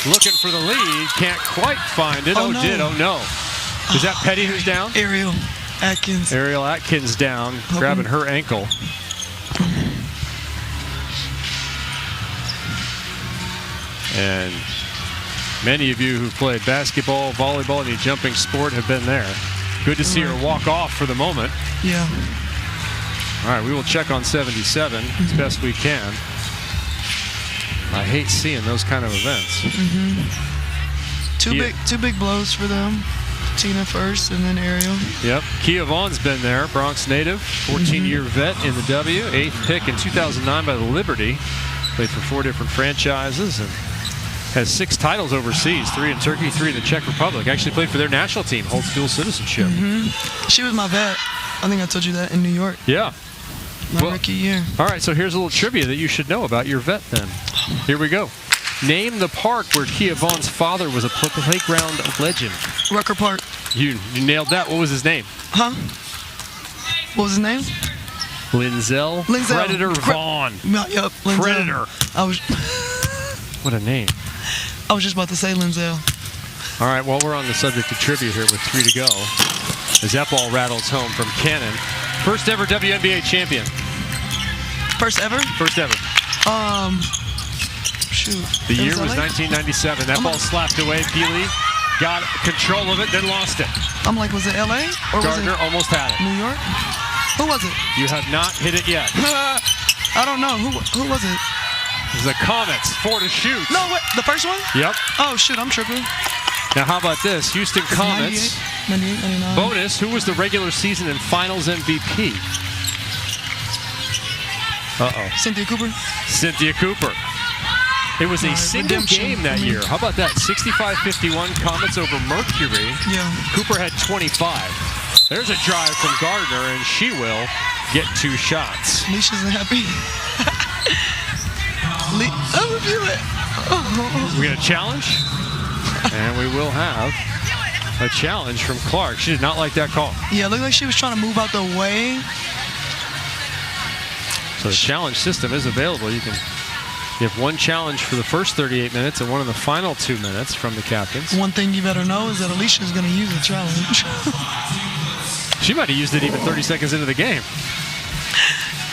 looking for the lead. Can't quite find it. Oh no. Is that Petty who's down? Ariel Atkins. Ariel Atkins down, grabbing her ankle. And many of you who played basketball, volleyball, any jumping sport have been there. Good to see her walk off for the moment. Yeah. All right, we will check on 77 as best we can. I hate seeing those kind of events. Two big blows for them. Tina first and then Ariel. Yep. Kia Vaughn's been there, Bronx native, 14-year vet in the W, 8th pick in 2009 by the Liberty. Played for 4 different franchises and has 6 titles overseas, 3 in Turkey, 3 in the Czech Republic. Actually played for their national team, holds dual citizenship. She was my vet. I think I told you that in New York. Yeah. My rookie year. All right, so here's a little trivia that you should know about your vet then. Here we go. Name the park where Kia Vaughn's father was a playground legend. Rucker Park. You nailed that. What was his name? Huh? What was his name? Linzel Predator Vaughn. Yep, Linzel. Predator. What a name. I was just about to say Linzel. All right, while we're on the subject of trivia here with 3 to go, as that ball rattles home from Cannon. First ever WNBA champion. First ever? First ever. Shoot. The year was 1997. That ball slapped away. Keeley got control of it, then lost it. I'm like, was it LA? Or Gardner was it almost had it. New York? Who was it? You have not hit it yet. I don't know. Who was it? It was the Comets, 4 to shoot. No, what? The first one? Yep. Oh, shoot, I'm tripping. Now, how about this? Houston Comets. 98, 99. Bonus, who was the regular season and finals MVP? Cynthia Cooper. Cynthia Cooper. It was a single game that year. How about that? 65-51 Comets over Mercury. Yeah. Cooper had 25. There's a drive from Gardner, and she will get 2 shots. Leisha's happy. I'll review it. We get a challenge, and we will have a challenge from Clark. She did not like that call. Yeah, it looked like she was trying to move out the way. So the challenge system is available. You have 1 challenge for the first 38 minutes and 1 in the final 2 minutes from the captains. One thing you better know is that Alicia's going to use a challenge. She might have used it even 30 seconds into the game.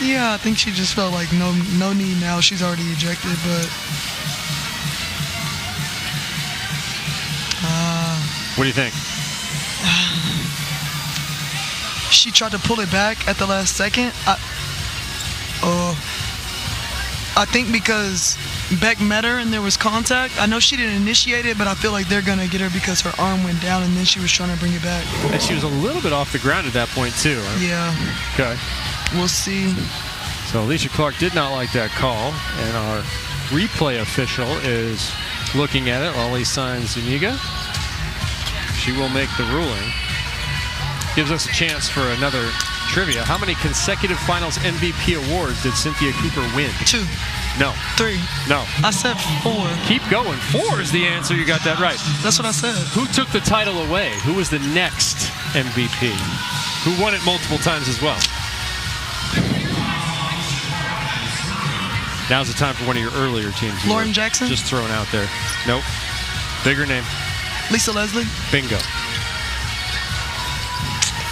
Yeah, I think she just felt like no need now. She's already ejected, but... What do you think? She tried to pull it back at the last second. I think because Beck met her and there was contact. I know she didn't initiate it, but I feel like they're going to get her because her arm went down and then she was trying to bring it back. And she was a little bit off the ground at that point, too. Right? Yeah. Okay. We'll see. So Alicia Clark did not like that call, and our replay official is looking at it. Ollie signs Zuniga. She will make the ruling. gives us a chance for another trivia. How many consecutive finals MVP awards did Cynthia Cooper win? 2. No. 3. No. I said 4. Keep going. 4 is the answer. You got that right. That's what I said. Who took the title away? Who was the next MVP? Who won it multiple times as well? Now's the time for one of your earlier teams. Lauren Jackson? Just thrown out there. Nope. Bigger name. Lisa Leslie? Bingo.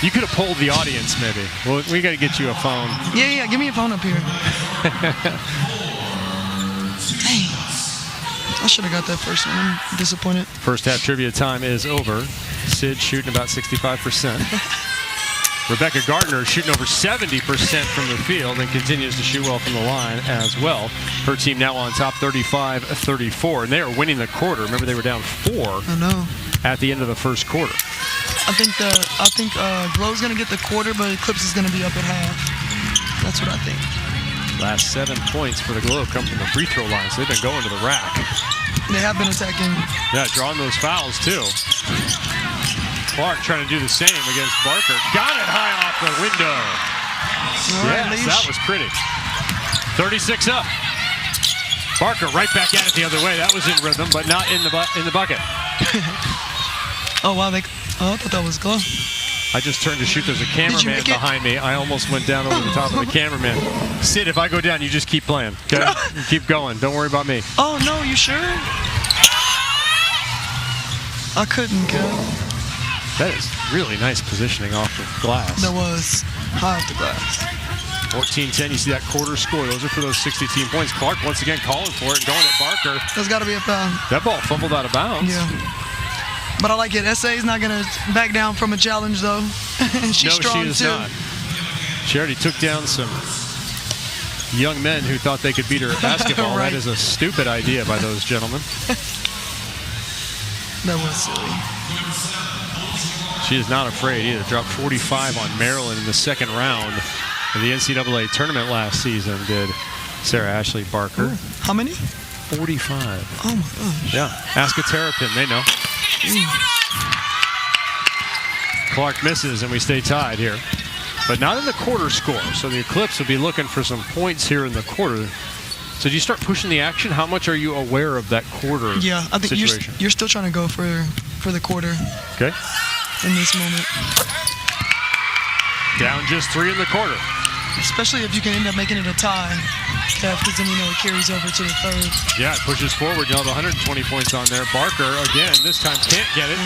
You could have polled the audience, maybe. Well, we got to get you a phone. Yeah. Give me a phone up here. Dang. I should have got that first one. I'm disappointed. First half trivia time is over. Sid shooting about 65%. Rebecca Gardner shooting over 70% from the field and continues to shoot well from the line as well. Her team now on top 35-34, and they are winning the quarter. Remember, they were down 4 I know. at the end of the first quarter. I think Glow's going to get the quarter, but Eclipse is going to be up at half. That's what I think. Last 7 points for the Glow come from the free throw line, so they've been going to the rack. They have been attacking. Yeah, drawing those fouls too. Clark trying to do the same against Barker. Got it high off the window. Yes, that was pretty. 36 up. Barker right back at it the other way. That was in rhythm, but not in the bucket. Oh, wow. I thought that was Glow. I just turned to shoot. There's a cameraman behind me. I almost went down over the top of the cameraman. Sid, if I go down, you just keep playing. Okay? Keep going. Don't worry about me. Oh, no. You sure? I couldn't, Kev. That is really nice positioning off the glass. That was high off the glass. 14-10, you see that quarter score. Those are for those 60 team points. Clark once again calling for it and going at Barker. There's got to be a foul. That ball fumbled out of bounds. Yeah. But I like it. SA's not going to back down from a challenge, though. She's strong, she is too. not. She already took down some young men who thought they could beat her at basketball. Right. That is a stupid idea by those gentlemen. That was silly. She is not afraid either. Dropped 45 on Maryland in the second round of the NCAA tournament last season, did Sarah Ashley Barker. Ooh. How many? 45. Oh, my gosh. Yeah. Ask a Terrapin. They know. Clark misses, and we stay tied here. But not in the quarter score. So the Eclipse will be looking for some points here in the quarter. So do you start pushing the action? How much are you aware of that quarter Yeah, I think situation? you're still trying to go for the quarter. Okay. In this moment. Down just 3 in the quarter. Especially if you can end up making it a tie, Kev, because then we know it carries over to the third. Yeah, it pushes forward. You'll have 120 points on there. Barker, again, this time can't get it.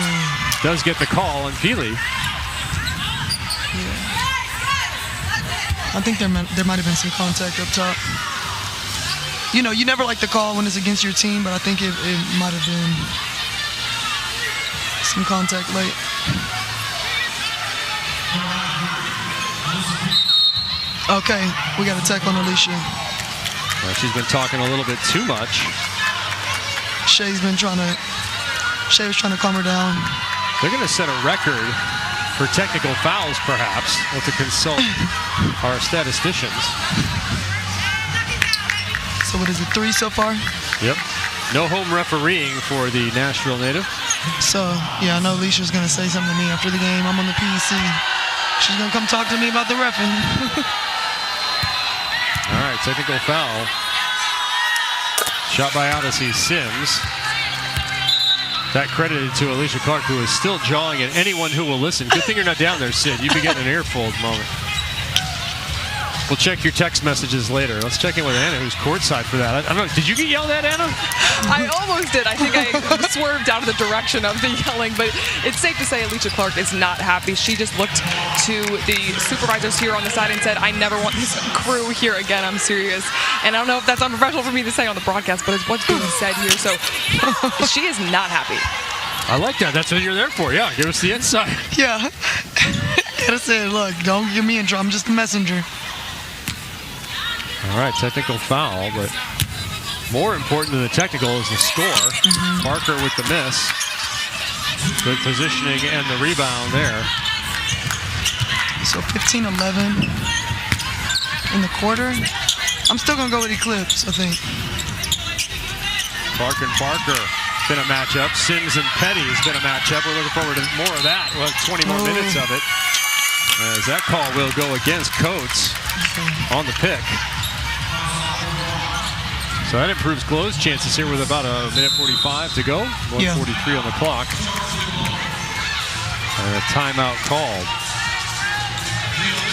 Does get the call, and Feely. Yeah. I think there might have been some contact up top. You know, you never like the call when it's against your team, but I think it might have been some contact late. Okay, we got a tackle on Alicia. Well, she's been talking a little bit too much. Shay was trying to calm her down. They're going to set a record for technical fouls, perhaps. We'll have to consult our statisticians. So what is it, 3 so far? Yep. No home refereeing for the Nashville native. So, yeah, I know Alicia's going to say something to me after the game. I'm on the PEC. She's going to come talk to me about the reffing. All right, technical foul. Shot by Odyssey Sims. That credited to Alicia Clark, who is still jawing at anyone who will listen. Good thing you're not down there, Sid. You'd be getting an earful at the moment. We'll check your text messages later. Let's check in with Anna, who's courtside for that. I don't know. Did you get yelled at, Anna? I almost did. I think I swerved out of the direction of the yelling, but it's safe to say Alicia Clark is not happy. She just looked to the supervisors here on the side and said, I never want this crew here again. I'm serious. And I don't know if that's unprofessional for me to say on the broadcast, but it's what's being said here. So she is not happy. I like that. That's what you're there for. Yeah, give us the insight. Yeah. Gotta say, look, don't get me in trouble. I'm just a messenger. All right, technical foul, but more important than the technical is the score. Barker with the miss. Good positioning and the rebound there. So 15-11 in the quarter. I'm still going to go with Eclipse, I think. Clark and Barker been a matchup. Sims and Petty has been a matchup. We're looking forward to more of that. We'll have 20 more minutes of it. As that call will go against Coates on the pick. So that improves Glow's chances here with about a minute 45 to go. 1:43 on the clock. And a timeout called.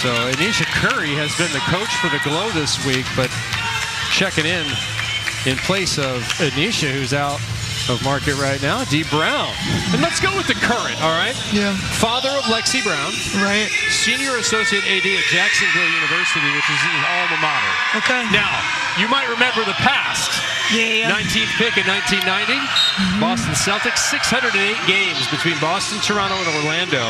So Anisha Curry has been the coach for the Glow this week, but checking in place of Anisha, who's out of market right now, Dee Brown. And let's go with the current, all right? Yeah. Father of Lexi Brown. Right. Senior Associate AD at Jacksonville University, which is his alma mater. Okay. Now, you might remember the past. Yeah. 19th pick in 1990. Boston Celtics, 608 games between Boston, Toronto, and Orlando.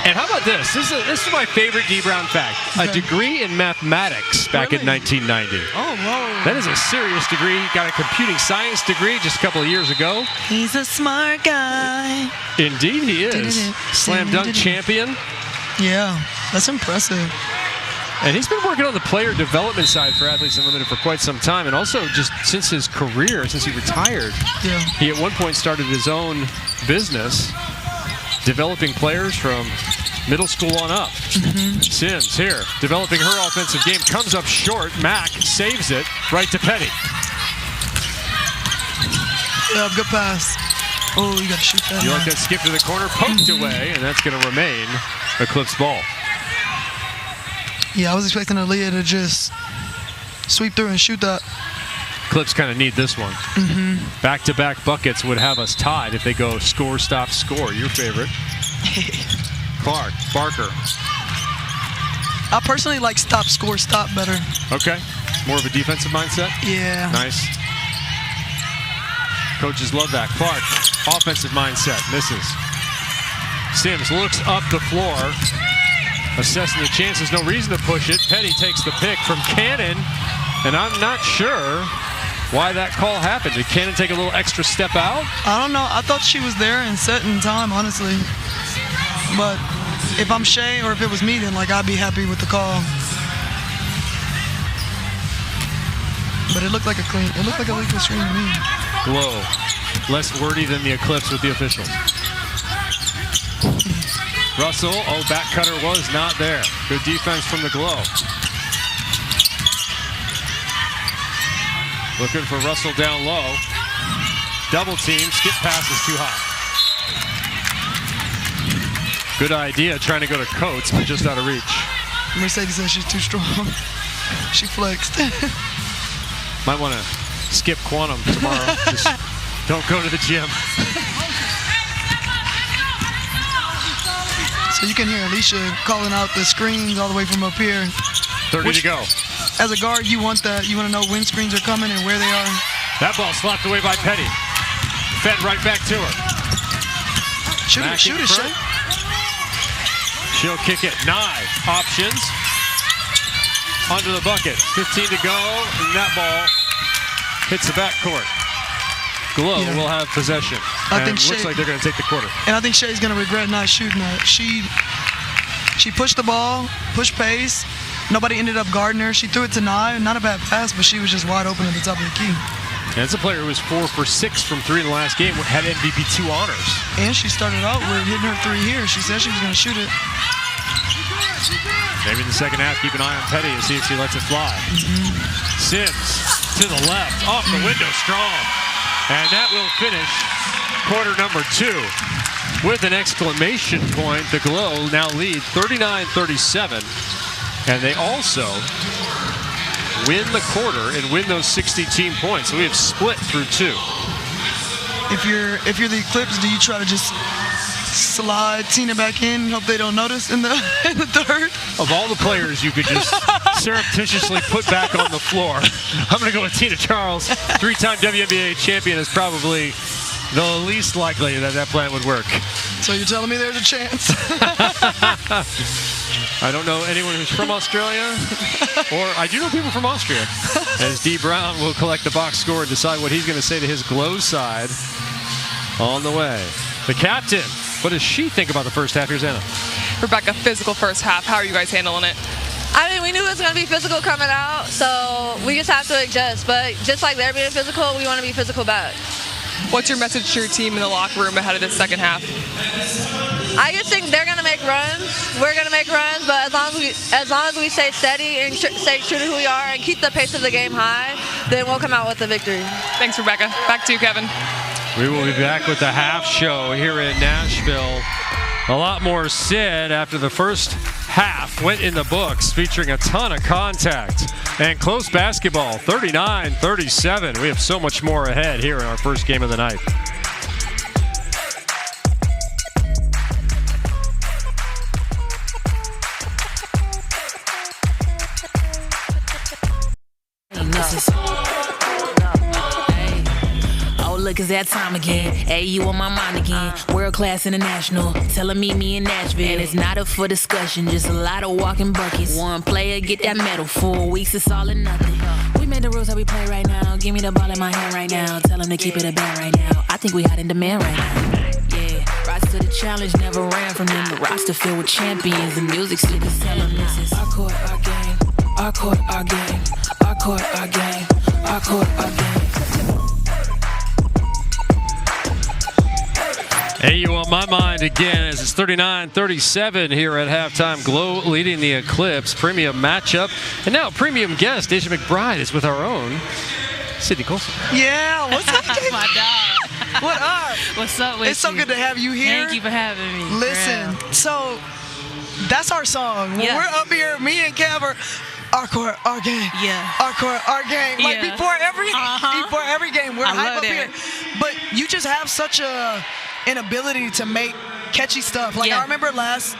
And how about this? This is my favorite Dee Brown fact. A degree in mathematics back in 1990. Oh, whoa. That is a serious degree. He got a computing science degree just a couple of years ago. He's a smart guy. Indeed he is. Slam dunk champion. Yeah, that's impressive. And he's been working on the player development side for Athletes Unlimited for quite some time, and also just since his career, since he retired. Yeah. He at one point started his own business, developing players from middle school on up. Sims here, developing her offensive game, comes up short. Mack saves it right to Petty. Yeah, good pass. Oh, you got to shoot that. You like that skip to the corner, poked away, and that's going to remain Eclipse ball. Yeah, I was expecting Aaliyah to just sweep through and shoot that. Eclipse kind of need this one. Back-to-back buckets would have us tied if they go score, stop, score. Your favorite. Clark, Barker. I personally like stop, score, stop better. Okay. More of a defensive mindset? Yeah. Nice. Coaches love that. Clark, offensive mindset, misses. Sims looks up the floor, assessing the chances. No reason to push it. Petty takes the pick from Cannon, and I'm not sure why that call happened. Did Cannon take a little extra step out? I don't know. I thought she was there and set in time, honestly. But if I'm Shay or if it was me, then I'd be happy with the call. But it looked like a legal screen to me. Glow, less wordy than the Eclipse with the officials. Russell, back cutter was not there. Good defense from the Glow. Looking for Russell down low. Double team, skip pass is too high. Good idea trying to go to Coates, but just out of reach. Mercedes says she's too strong. She flexed. Might want to skip Quantum tomorrow. Just don't go to the gym. So you can hear Alicia calling out the screens all the way from up here. 30 to go. As a guard, you want that. You want to know when screens are coming and where they are. That ball slapped away by Petty. Fed right back to her. Shoot it, Shay. She'll kick it. Nye options. Under the bucket. 15 to go. And that ball hits the backcourt. Glow will have possession. I think looks like they're going to take the quarter. And I think Shay's going to regret not shooting that. She pushed the ball, pushed pace. Nobody ended up guarding her. She threw it to Nye. Not a bad pass, but she was just wide open at the top of the key. And it's a player who was 4 for 6 from 3 in the last game, had MVP 2 honors. And she started out with hitting her 3 here. She said she was going to shoot it. Maybe in the second half, keep an eye on Petty and see if she lets it fly. Sims to the left, off the window, strong. And that will finish quarter number 2 with an exclamation point. The Glow now lead 39-37. And they also win the quarter and win those 60 team points. So we have split through 2. If you're the Eclipse, do you try to just slide Tina back in, hope they don't notice in the third? Of all the players you could just surreptitiously put back on the floor, I'm going to go with Tina Charles. 3-time WNBA champion is probably the least likely that plan would work. So you're telling me there's a chance? I don't know anyone who's from Australia, or I do know people from Austria. As Dee Brown will collect the box score and decide what he's going to say to his Glow side on the way. The captain, what does she think about the first half? Here's Anna. Rebecca, physical first half. How are you guys handling it? I mean, we knew it was going to be physical coming out, so we just have to adjust. But just like they're being physical, we want to be physical back. What's your message to your team in the locker room ahead of this second half? I just think they're gonna make runs. We're gonna make runs, but as long as we stay steady and stay true to who we are and keep the pace of the game high, then we'll come out with the victory. Thanks, Rebecca. Back to you, Kevin. We will be back with the half show here in Nashville. A lot more said after the first half went in the books, featuring a ton of contact and close basketball, 39-37. We have so much more ahead here in our first game of the night. Look, it's that time again. Hey, you on my mind again. World class international. Tell 'em meet me in Nashville. And it's not up for discussion, just a lot of walking buckets. One player get that medal. 4 weeks, it's all or nothing. We made the rules how we play right now. Give me the ball in my hand right now. Tell 'em to keep it a band right now. I think we hot in demand right now. Yeah, rise to the challenge, never ran from them. The roster filled with champions. The music still can tell 'em this is our court, our game. Our court, our game. Our court, our game. Our court, our game. Hey, you on my mind again as it's 39-37 here at halftime. Glow leading the Eclipse. Premium matchup. And now premium guest, Deja McBride, is with our own Sydney Colson. Yeah, what's up, My dog. What up? What's up with It's so you? good to have you here. Thank you for having me. Listen, so that's our song. When Yeah. we're up here, me and Kev are our court, our game. Yeah. Our court, our game. Like Yeah. before every game, we're I hype love up that. here. But you just have such an ability to make catchy stuff. Like Yeah. I remember last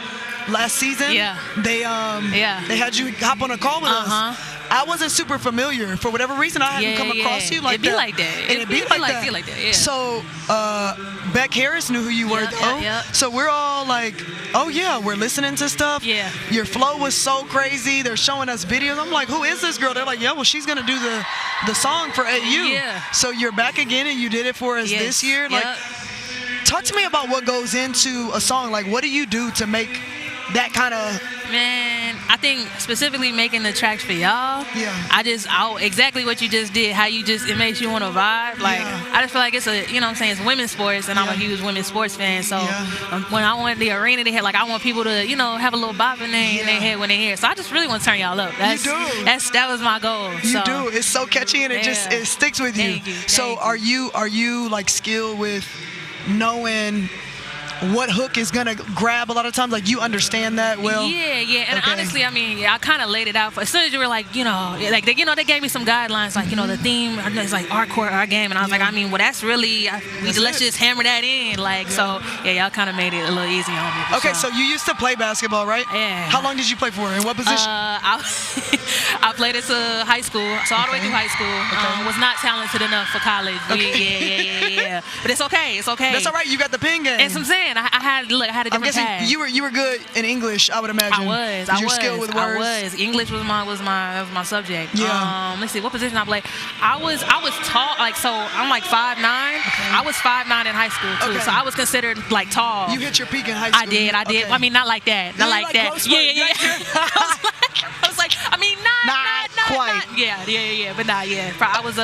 season, Yeah. they had you hop on a call with us. I wasn't super familiar for whatever reason. I hadn't come across you like It'd be that. like that. And it'd be like that. Yeah. So Beck Harris knew who you were, Yeah, though. yeah. So we're all like, oh yeah, we're listening to stuff. Yeah. Your flow was so crazy. They're showing us videos. I'm like, who is this girl? They're like, yeah, well, she's gonna do the song for AU. Yeah. So you're back again, and you did it for us Yes. this year. Like, Yep. talk to me about what goes into a song. Like, what do you do to make that kind of? Man, I think specifically making the tracks for y'all. Yeah. Exactly what you just did. How it makes you want to vibe. Like Yeah. I just feel like it's it's women's sports, and I'm a huge women's sports fan. So Yeah. when I want the arena to hit, like I want people to have a little bop in their head when they hear. So I just really want to turn y'all up. You do. That was my goal. You do. It's so catchy, and it sticks with you. Thank you. So Thank are you like skilled with knowing what hook is gonna grab a lot of times? Like you understand that well? Yeah. And Okay. honestly, I kind of laid it out. As soon as you were like, they gave me some guidelines, like, the theme is like our court, our game. And I was like, well, that's really, let's just hammer that in. Like, so, y'all kind of made it a little easy on me. Okay, so you used to play basketball, right? Yeah. How long did you play for? In what position? I played it to high school, so all the way through high school. Was not talented enough for college. Yeah. But it's okay. It's okay. That's all right. You got the ping game. That's what I'm saying. I had a I'm different guessing path. you were good in English, I would imagine. I was. You're skilled with words. I was. English was my subject. Yeah. Let's see, what position I played. I was tall, so I'm like 5'9". I was 5'9" in high school too, Okay. so I was considered like tall. You hit your peak in high school. I did. Okay. I mean, not like that. Not like that. growth Yeah. spurt. I was like, not quite. Yeah. But I was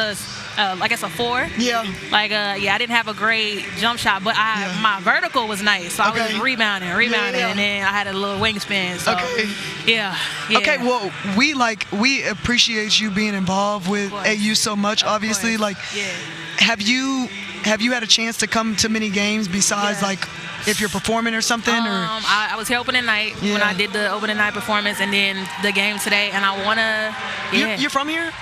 I guess a 4. Yeah. Like, I didn't have a great jump shot, but my vertical was nice. So I was rebounding, Yeah. and then I had a little wingspan. So, Okay. yeah. Okay, well, we appreciate you being involved with AU so much. Obviously, course. like, have you had a chance to come to many games besides like if you're performing or something? I was here opening night when I did the opening night performance, and then the game today, and I wanna. You're from here?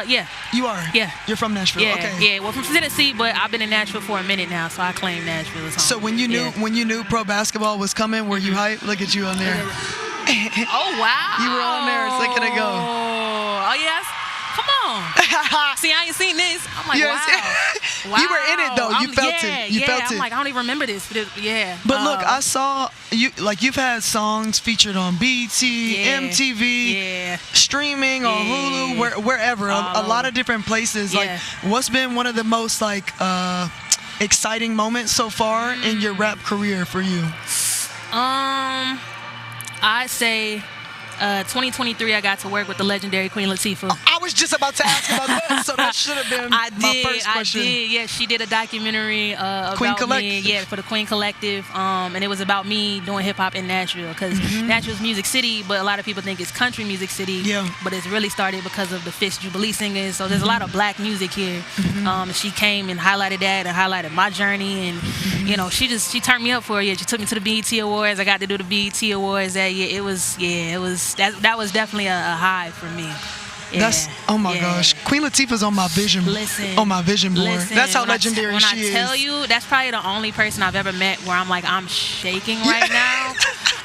Yeah. You are? Yeah. You're from Nashville? Yeah, Okay. yeah. Well, from Tennessee, but I've been in Nashville for a minute now, so I claim Nashville as home. So when you knew pro basketball was coming, were you hyped? Look at you on there. Oh wow! You were on there a second ago. Oh yes. Come on. See, I ain't seen this. I'm like, wow. You were in it though. You felt it. You felt it. I'm like, I don't even remember this. But yeah. But look, I saw you. Like you've had songs featured on BT, MTV, streaming on Hulu, wherever. A lot of different places. Like, what's been one of the most like exciting moments so far in your rap career for you? I'd say 2023, I got to work with the legendary Queen Latifah. I was was just about to ask about that, so that should have been my first question. I did. Yeah, she did a documentary about Queen me. Collective. Yeah, for the Queen Collective. And it was about me doing hip hop in Nashville because Nashville's Music City, but a lot of people think it's country music city. Yeah. But it's really started because of the Fitz Jubilee singers. So there's a lot of black music here. She came and highlighted that and highlighted my journey, and she turned me up for a year. She took me to the BET Awards. I got to do the BET Awards that year. It was that was definitely a high for me. Yeah, That's gosh. Queen Latifah's on my vision. On my vision board. That's how legendary she is. When I tell you, that's probably the only person I've ever met where I'm like, I'm shaking right now.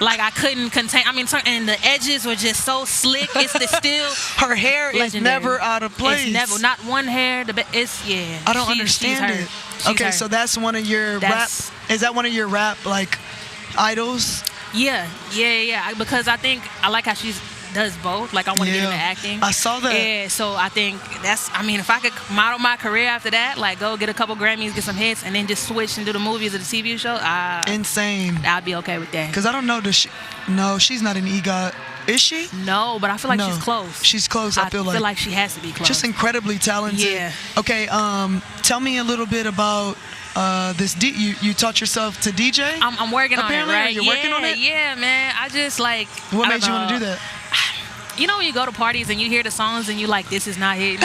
Like I couldn't contain. I mean, and the edges were just so slick. It's still her hair legendary. is never out of place. It's never, not one hair. I don't understand it. Okay, so that's one of your rap. Is that one of your rap like idols? Yeah. Because I like how she does both. Like I want to get into acting. I saw that. Yeah, so I think if I could model my career after that, like go get a couple Grammys, get some hits, and then just switch and do the movies or the TV show. Insane. I'd be okay with that. Because I don't know. No, she's not an EGOT. Is she? No, but I feel like she's close. She's close. I feel like she has to be close. Just incredibly talented. Yeah. Okay. Tell me a little bit about this. You taught yourself to DJ? I'm working on it. Right? You're working on it. Yeah, man. I just like. What made you want to do that? You know when you go to parties and you hear the songs and you like, this is not hitting.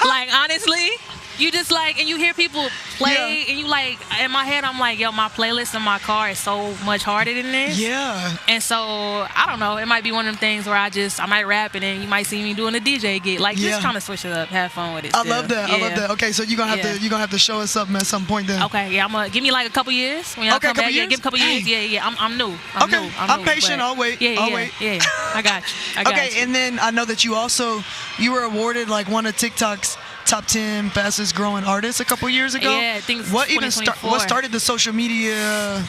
Like honestly. You just like, and you hear people play, and you like, in my head, I'm like, yo, my playlist in my car is so much harder than this. Yeah. And so, I don't know, it might be one of them things where I might rap, and then you might see me doing a DJ gig. Like, just trying to switch it up, have fun with it. I love that. I love that. Okay, so you're gonna have to show us something at some point then. Okay, yeah, give me like a couple years. When y'all come back, give a couple years. Yeah, I'm new. I'm patient. I'll wait. I'll wait. Yeah, I got you. Okay, and then I know that you were awarded like one of TikTok's top 10 fastest growing artists a couple years ago. Yeah, I think what started the social media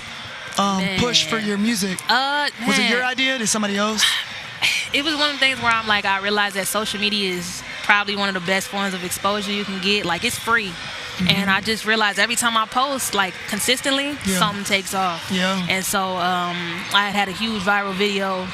push for your music? Was it your idea? Did somebody else? It was one of the things where I'm like, I realized that social media is probably one of the best forms of exposure you can get. Like, it's free. And I just realized every time I post, like, consistently, something takes off. Yeah. And so I had a huge viral video.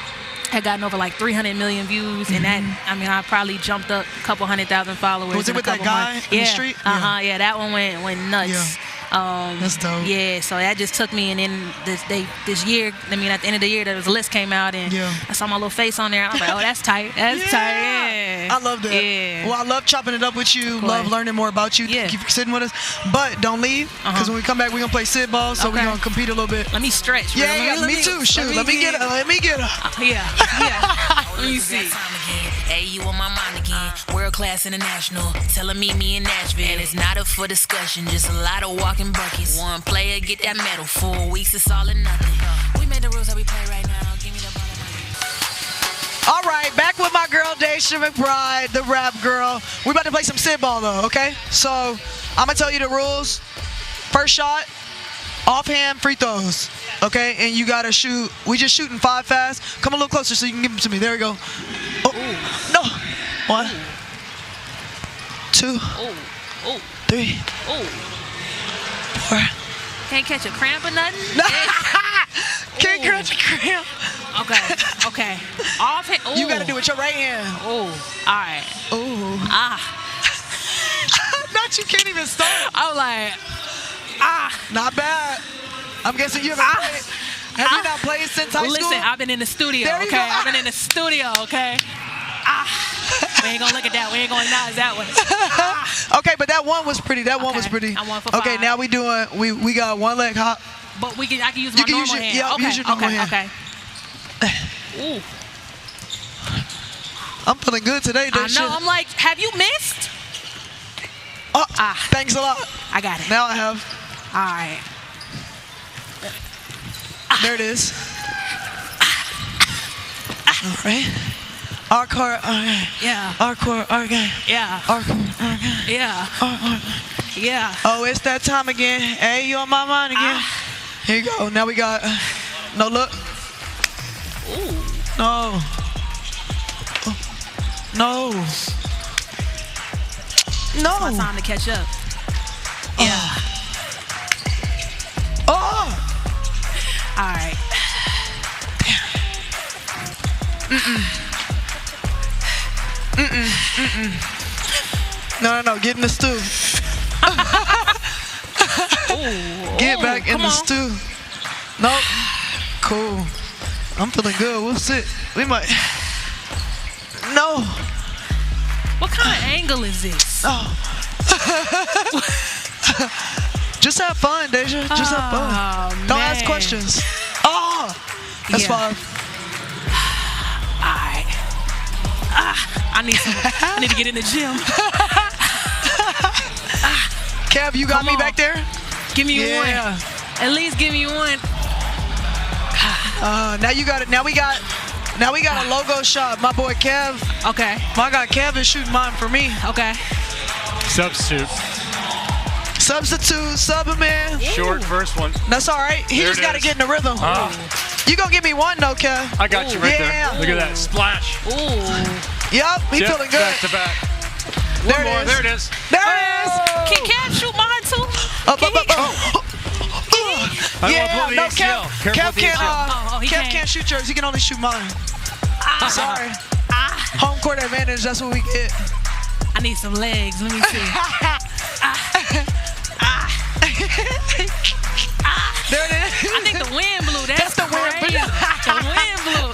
Had gotten over like 300 million views, and that, I probably jumped up a couple 100,000 followers. Was it with that guy in the street? Yeah, that one went nuts. Yeah. That's dope. Yeah, so that just took me, and then this year, at the end of the year, there was a list came out, and I saw my little face on there. I was like, oh, that's tight. That's tight. Yeah. I love that. Yeah. Well, I love chopping it up with you. Love learning more about you. Yeah. Thank you for sitting with us. But don't leave, because when we come back, we're going to play Sid Ball, so we're going to compete a little bit. Let me stretch. Yeah, me too. Shoot, let me get her. Let me get her. Yeah. Let me see. Hey, you on my mind again. World class international. Tell 'em meet me in Nashville. And it's not up for discussion, just a lot of walking buckets. One player get that medal. 4 weeks, it's all or nothing. We made the rules that we play right now. Give me the ball of money. All right, back with my girl, Daisha McBride, the rap girl. We're about to play some Sid Ball, though, okay? So I'm going to tell you the rules. First shot, offhand free throws, okay? And you got to shoot. We just shooting 5 fast. Come a little closer so you can give them to me. There we go. Oh, no. 1, 2, 3, 4. Can't catch a cramp or nothing? Can't catch a cramp. Okay. Offhand. You got to do it with your right hand. All right. Not you can't even start. I was like, Not bad. I'm guessing you haven't played. Have you not played since high school? Listen, I've been in the studio, There you okay? go. I've been in the studio, okay? We ain't gonna look at that. We ain't gonna acknowledge that one. Okay, but that one was pretty. That one was pretty. I'm 1 for 5. Okay, now we got one leg hop. But I can use my normal hand. Use your normal hand. Ooh. I'm feeling good today, I know. I'm like, have you missed? Thanks a lot. I got it. Now I have. All right. There it is. All right. Hardcore. Yeah. Hardcore. Okay. Yeah. Hardcore. Okay. Yeah. Yeah. Oh, it's that time again. Hey, you on my mind again? Here you go. Now we got. No look. Ooh. No. No. No. It's my time to catch up. Yeah. Oh. All right. No. Get in the stew. Get back in the stew. Nope. Cool. I'm feeling good. We'll sit. We might. No. What kind of angle is this? Oh. Just have fun, Deja. Just have fun. Don't ask questions. Oh. That's 5. Alright. I need to get in the gym. Kev, you got me back there? Give me one. At least give me one. Now you got it. Now we got a logo shot. My boy Kev. Okay. My guy Kev is shooting mine for me. Okay. Substitute. Sub a man. Short first one. That's all right. He just got to get in the rhythm. You gonna give me one though, Kev? I got you right there. Look at that splash. Yep, he feeling good. Back to back. There One more. There it is. There it is. Can Kev shoot mine too? Yeah, no, Kev can't shoot yours. He can only shoot mine. Sorry. Home court advantage. That's what we get. I need some legs. Let me see. There it is. I think the wind blew. That's the wind blew. The wind blew.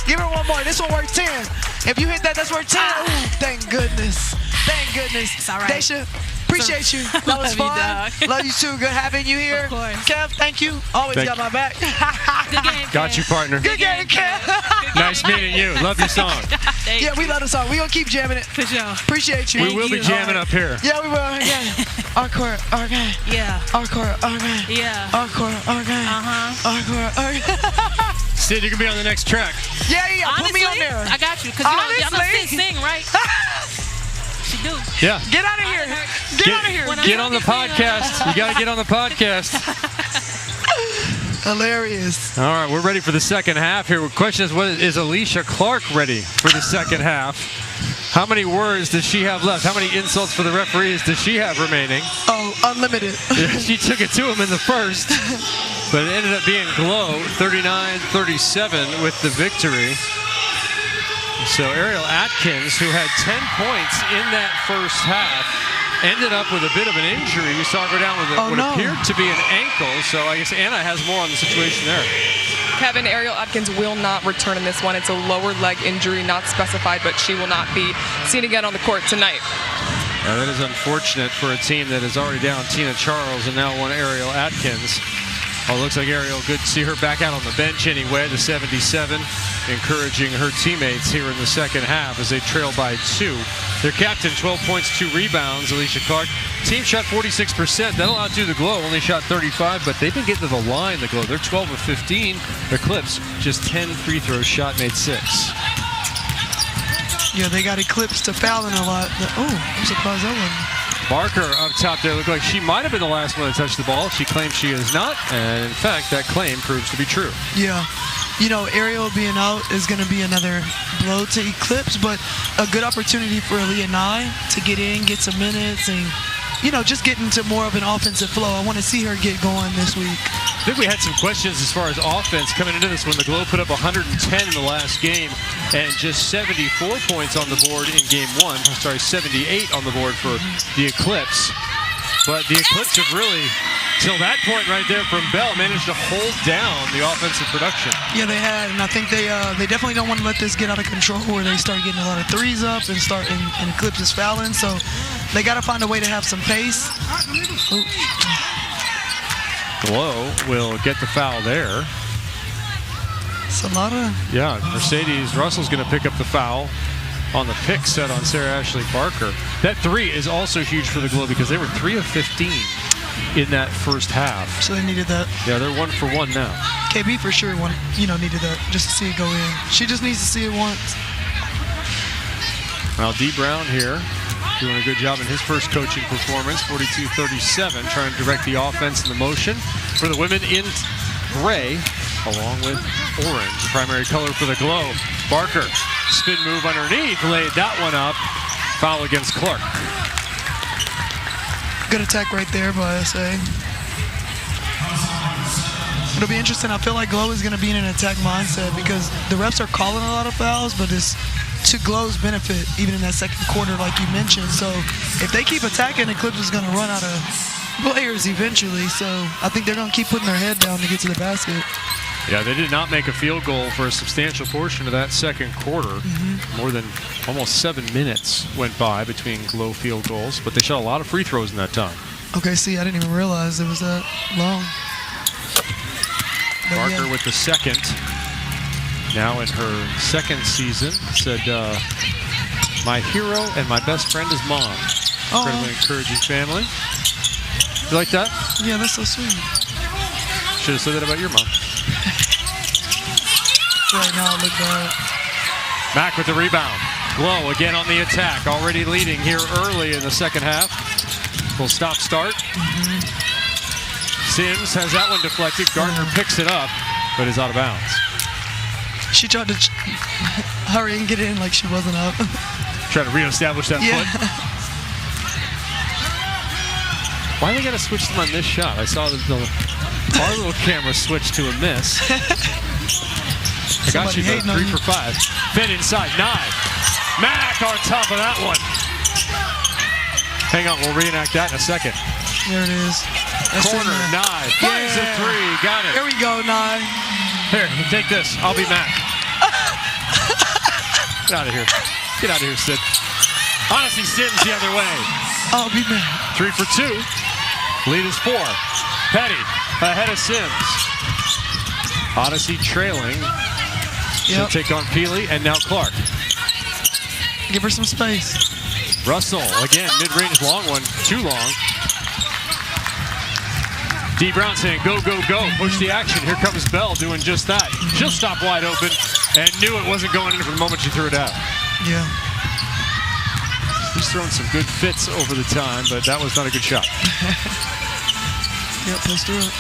Give her one more. This one worth 10. If you hit that, that's worth 10. Ooh, thank goodness. Thank goodness. It's all right. Daisha, appreciate you. That was fun. Love you too. Good having you here. Of course. Kev, thank you. Always got my back. Good game, Got Kev. you, partner. Good game, Kev. Nice meeting you. Love your song. Yeah, we love the song. We gonna keep jamming it. For sure. Appreciate you. We will be jamming up here. Yeah, we will. Yeah. Our court, our game. Yeah. Our court, our game. Yeah. Our court, our game. Our court, our game. Sid, you can be on the next track. Yeah. Honestly, Put me on there. I got you. Because you know Sid sing, right? She do. Yeah. Get out of here. Get out of here. Get on the podcast. You got to get on the podcast. Hilarious. All right, we're ready for the second half here. The question is Alicia Clark ready for the second half? How many words does she have left? How many insults for the referees does she have remaining? Oh, unlimited. She took it to him in the first, but it ended up being Glow, 39-37 with the victory. So Ariel Atkins, who had 10 points in that first half, ended up with a bit of an injury. We saw her go down with what appeared to be an ankle. So I guess Anna has more on the situation there. Kevin, Ariel Atkins will not return in this one. It's a lower leg injury, not specified, but she will not be seen again on the court tonight. That is unfortunate for a team that is already down Tina Charles and now one Ariel Atkins. Well, it looks like Ariel, good to see her back out on the bench anyway, the 77, encouraging her teammates here in the second half as they trail by 2. Their captain, 12 points, 2 rebounds, Alicia Clark. Team shot 46%. That'll outdo the Glow, only shot 35, but they've been getting to the line, the Glow. They're 12 of 15. Eclipse, just 10 free throws shot, made 6. Yeah, they got Eclipse to fouling a lot. Oh, I'm surprised that wasn't. Barker up top there looked like she might have been the last one to touch the ball. She claims she is not, and in fact, that claim proves to be true. Yeah. You know, Ariel being out is going to be another blow to Eclipse, but a good opportunity for Aaliyah Nye to get in, get some minutes, and, you know, just get into more of an offensive flow. I want to see her get going this week. I think we had some questions as far as offense coming into this when the Glow put up 110 in the last game and just 74 points on the board in game 1. Sorry, 78 on the board for the Eclipse. But the Eclipse have really, till that point right there from Bell, managed to hold down the offensive production. Yeah, they had, and I think they definitely don't want to let this get out of control where they start getting a lot of threes up and and Eclipse is fouling. So they got to find a way to have some pace. Ooh. Glow will get the foul there. Salada. Yeah, Mercedes Russell's going to pick up the foul on the pick set on Sarah Ashley Barker. That 3 is also huge for the Glow because they were 3 of 15 in that first half. So they needed that. Yeah, they're 1 for 1 now. KB for sure needed that just to see it go in. She just needs to see it once. Now D. Brown here doing a good job in his first coaching performance, 42-37, trying to direct the offense and the motion for the women in gray, along with orange, the primary color for the Glow. Barker, spin move underneath, laid that one up. Foul against Clark. Good attack right there by SA. It'll be interesting. I feel like Glow is going to be in an attack mindset because the refs are calling a lot of fouls, but it's to Glow's benefit, even in that second quarter, like you mentioned. So if they keep attacking, Eclipse is going to run out of players eventually. So I think they're going to keep putting their head down to get to the basket. Yeah, they did not make a field goal for a substantial portion of that second quarter. More than almost 7 minutes went by between Glow field goals, but they shot a lot of free throws in that time. Okay, see, I didn't even realize it was that long. But Barker yeah. with the second. Now in her second season, said, my hero and my best friend is Mom. Incredibly encouraging family. You like that? Yeah, that's so sweet. Should have said that about your mom. Right now, look bad. Mack with the rebound. Glow again on the attack, already leading here early in the second half. Full stop-start. Sims has that one deflected. Gardner picks it up, but is out of bounds. She tried to hurry and get in like she wasn't up. Try to reestablish that foot. Why they got to switch them on this shot? I saw our little camera switch to a miss. I got you, though. 3 for 5. Fed inside, Nye. Mack on top of that one. Hang on, we'll reenact that in a second. There it is. That's Corner, Nye. Finds a three. Got it. There we go, Nye. Here, take this. I'll be Mack. Get out of here. Get out of here, Sid. Honestly, Sid's the other way. I'll be Mack. 3 for 2. Lead is 4. Petty ahead of Sims. Odyssey trailing. She'll take on Peely and now Clark. Give her some space. Russell, again, mid-range long one. Too long. D. Brown saying, go, go, go. Push the action. Here comes Bell doing just that. She'll stop wide open and knew it wasn't going in from the moment she threw it out. Yeah. He's throwing some good fits over the time, but that was not a good shot. Yep, let's do it.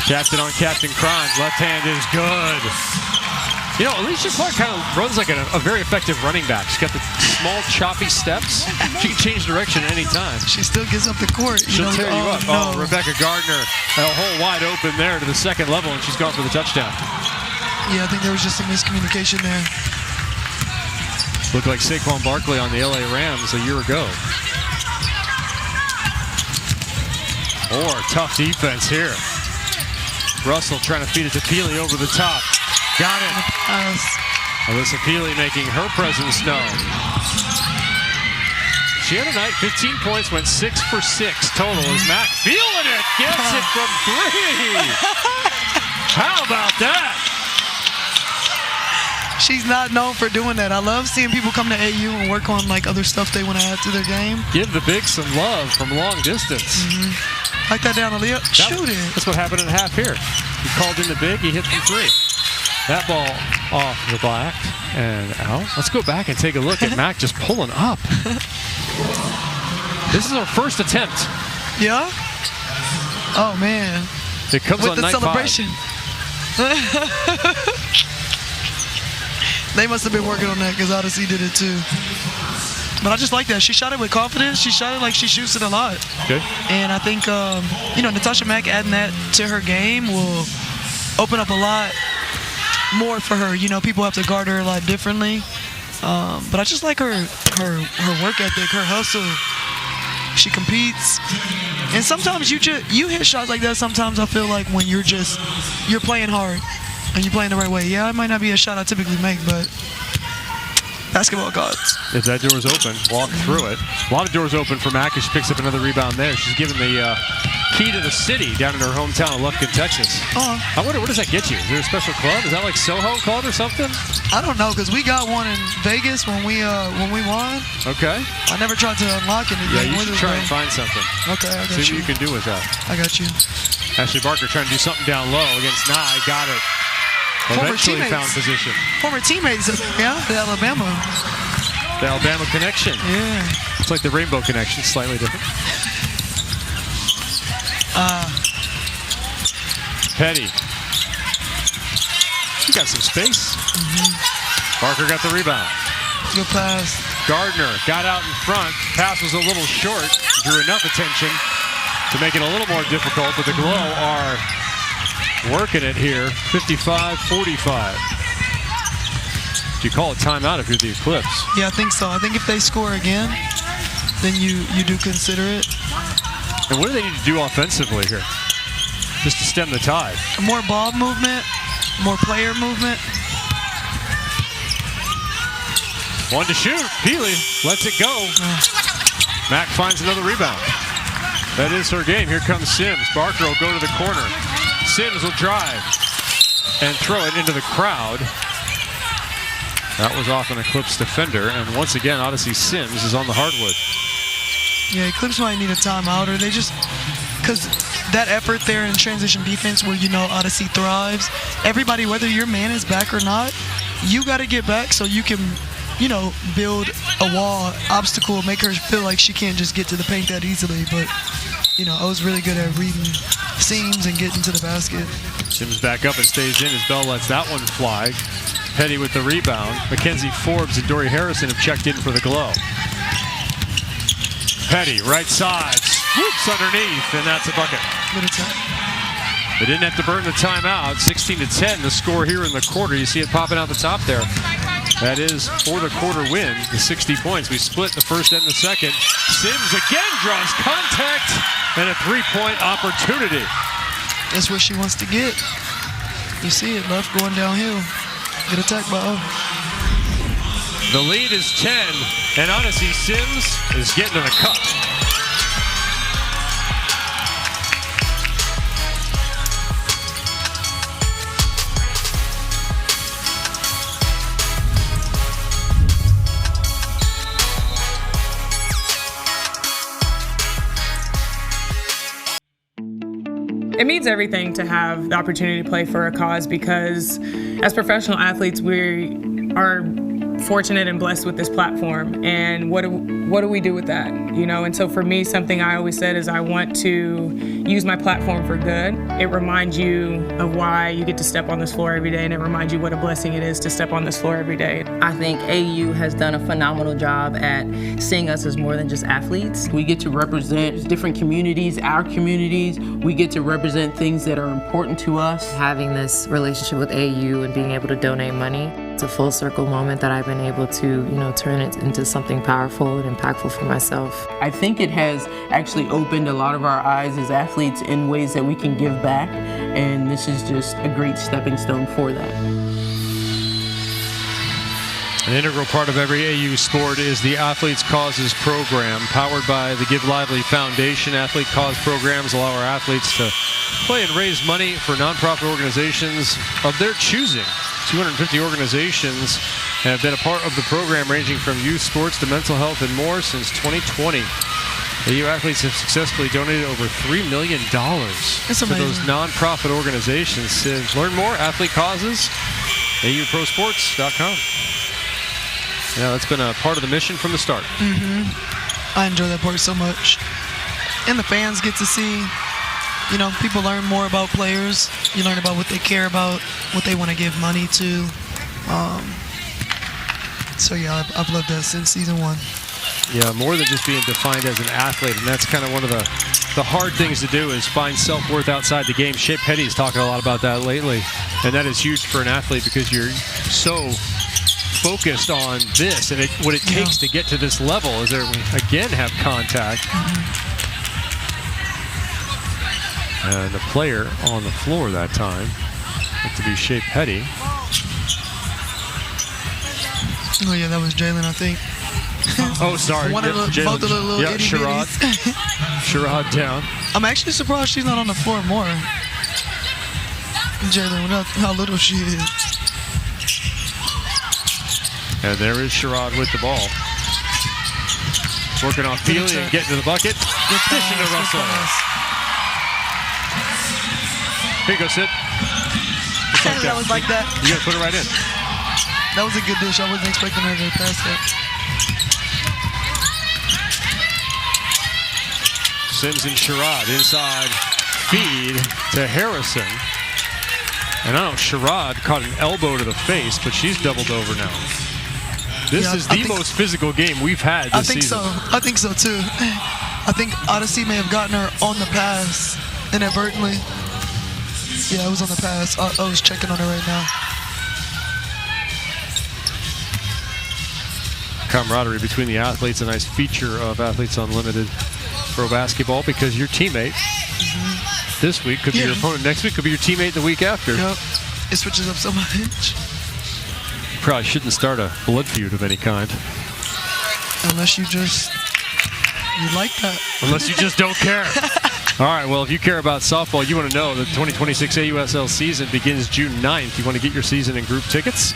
Captain on Captain Crimes. Left hand is good. You know, Alicia Clark kind of runs like a very effective running back. She's got the small, choppy steps. She can change direction at any time. She still gets up the court. She'll tear you up. No. Oh, Rebecca Gardner, a hole wide open there to the second level, and she's gone for the touchdown. Yeah, I think there was just some miscommunication there. Looked like Saquon Barkley on the LA Rams a year ago. Or tough defense here. Russell trying to feed it to Peely over the top. Got it. Alyssa Peely making her presence known. She had a night, 15 points, went 6 for 6 total as Mack feeling it, gets it from 3. How about that? She's not known for doing that. I love seeing people come to AU and work on like other stuff they want to add to their game. Give the big some love from long distance. Like that down the layup. Shoot it. That's what happened in half here. He called in the big, he hit from 3. That ball off the black and out. Let's go back and take a look at Mack just pulling up. This is our first attempt. Yeah? Oh, man. It comes with on the night celebration. 5. They must have been working on that because Odyssey did it too. But I just like that. She shot it with confidence. She shot it like she shoots it a lot. Good. And I think, Natasha Mack adding that to her game will open up a lot more for her. You know, people have to guard her a lot differently. But I just like her work ethic, her hustle. She competes. And sometimes you hit shots like that. Sometimes I feel like when you're playing hard and you're playing the right way. Yeah, it might not be a shot I typically make, but basketball gods. If that door is open, walk through it. A lot of doors open for Mack as she picks up another rebound there. She's given the key to the city down in her hometown of Lufkin, Texas. Oh. I wonder, what does that get you? Is there a special club? Is that like Soho Club or something? I don't know, because we got one in Vegas when we won. Okay. I never tried to unlock anything. Yeah, you should try and find something. Okay, I got See you. what you can do with that. I got you. Ashley Barker trying to do something down low against Nye. Got it. Eventually found position. Former teammates, yeah, the Alabama. The Alabama connection. Yeah. It's like the Rainbow connection, slightly different. Petty. She got some space. Barker got the rebound. Good pass. Gardner got out in front. Pass was a little short. Drew enough attention to make it a little more difficult, but the Glow are working it here. 55-45. you call a timeout if you're the Eclipse. Yeah, I think so. I think if they score again, then you do consider it. And what do they need to do offensively here? Just to stem the tide. More ball movement, more player movement. One to shoot. Healy lets it go. Mack finds another rebound. That is her game. Here comes Sims. Barker will go to the corner. Sims will drive and throw it into the crowd. That was off an Eclipse defender. And once again, Odyssey Sims is on the hardwood. Yeah, Eclipse might need a timeout, or they just, because that effort there in transition defense where Odyssey thrives, everybody, whether your man is back or not, you got to get back so you can build a wall, obstacle, make her feel like she can't just get to the paint that easily. But, I was really good at reading seams and getting to the basket. Sims back up and stays in as Bell lets that one fly. Petty with the rebound. Mackenzie Forbes and Dory Harrison have checked in for the Glow. Petty, right side, swoops underneath, and that's a bucket. They didn't have to burn the timeout. 16-10, the score here in the quarter. You see it popping out the top there. That is for the quarter win, the 60 points. We split the first and the second. Sims again draws contact and a three-point opportunity. That's where she wants to get. You see it, left going downhill. Get attacked by O. The lead is 10, and Odyssey Sims is getting to the cup. It means everything to have the opportunity to play for a cause, because as professional athletes, we are fortunate and blessed with this platform. And what do we do with that? And so for me, something I always said is I want to use my platform for good. It reminds you of why you get to step on this floor every day, and it reminds you what a blessing it is to step on this floor every day. I think AU has done a phenomenal job at seeing us as more than just athletes. We get to represent different communities, our communities. We get to represent things that are important to us. Having this relationship with AU and being able to donate money, it's a full circle moment that I've been able to, turn it into something powerful and impactful for myself. I think it has actually opened a lot of our eyes as athletes in ways that we can give back, and this is just a great stepping stone for that. An integral part of every AU sport is the Athletes Causes program, powered by the Give Lively Foundation. Athlete Cause programs allow our athletes to play and raise money for nonprofit organizations of their choosing. 250 organizations have been a part of the program, ranging from youth sports to mental health and more since 2020. AU athletes have successfully donated over $3 million to those nonprofit organizations. To learn more, Athlete Causes, auprosports.com. Yeah, that's been a part of the mission from the start. I enjoy that part so much. And the fans get to see, people learn more about players. You learn about what they care about, what they want to give money to. So yeah, I've loved that since season 1. Yeah, more than just being defined as an athlete, and that's kind of one of the hard things to do, is find self-worth outside the game. Shea Petty's talking a lot about that lately, and that is huge for an athlete because you're so focused on this and what it takes to get to this level. Is there again have contact, and the player on the floor that time had to be Shea Petty. Oh yeah, that was Jalen, I think. Oh, sorry. Both of the little itty Sherrod. Sherrod down. I'm actually surprised she's not on the floor more. Jalen, how little she is. And there is Sherrod with the ball. Working off Feely and getting to the bucket. Dishing to Russell. Here you go, Sid. That was like that. You got to put it right in. That was a good dish. I wasn't expecting her to pass that. Sims and Sherrod inside feed to Harrison. And I don't know, Sherrod caught an elbow to the face, but she's doubled over now. This is the most physical game we've had this season. I think so too. I think Odyssey may have gotten her on the pass inadvertently. Yeah, it was on the pass. I was checking on her right now. camaraderie between the athletes, a nice feature of Athletes Unlimited Pro Basketball, because your teammate this week could be your opponent next week, could be your teammate the week after. Yep. It switches up so much. Probably shouldn't start a blood feud of any kind. Unless you like that. Unless you just don't care. All right, well, if you care about softball, you want to know the 2026 AUSL season begins June 9th. You want to get your season and group tickets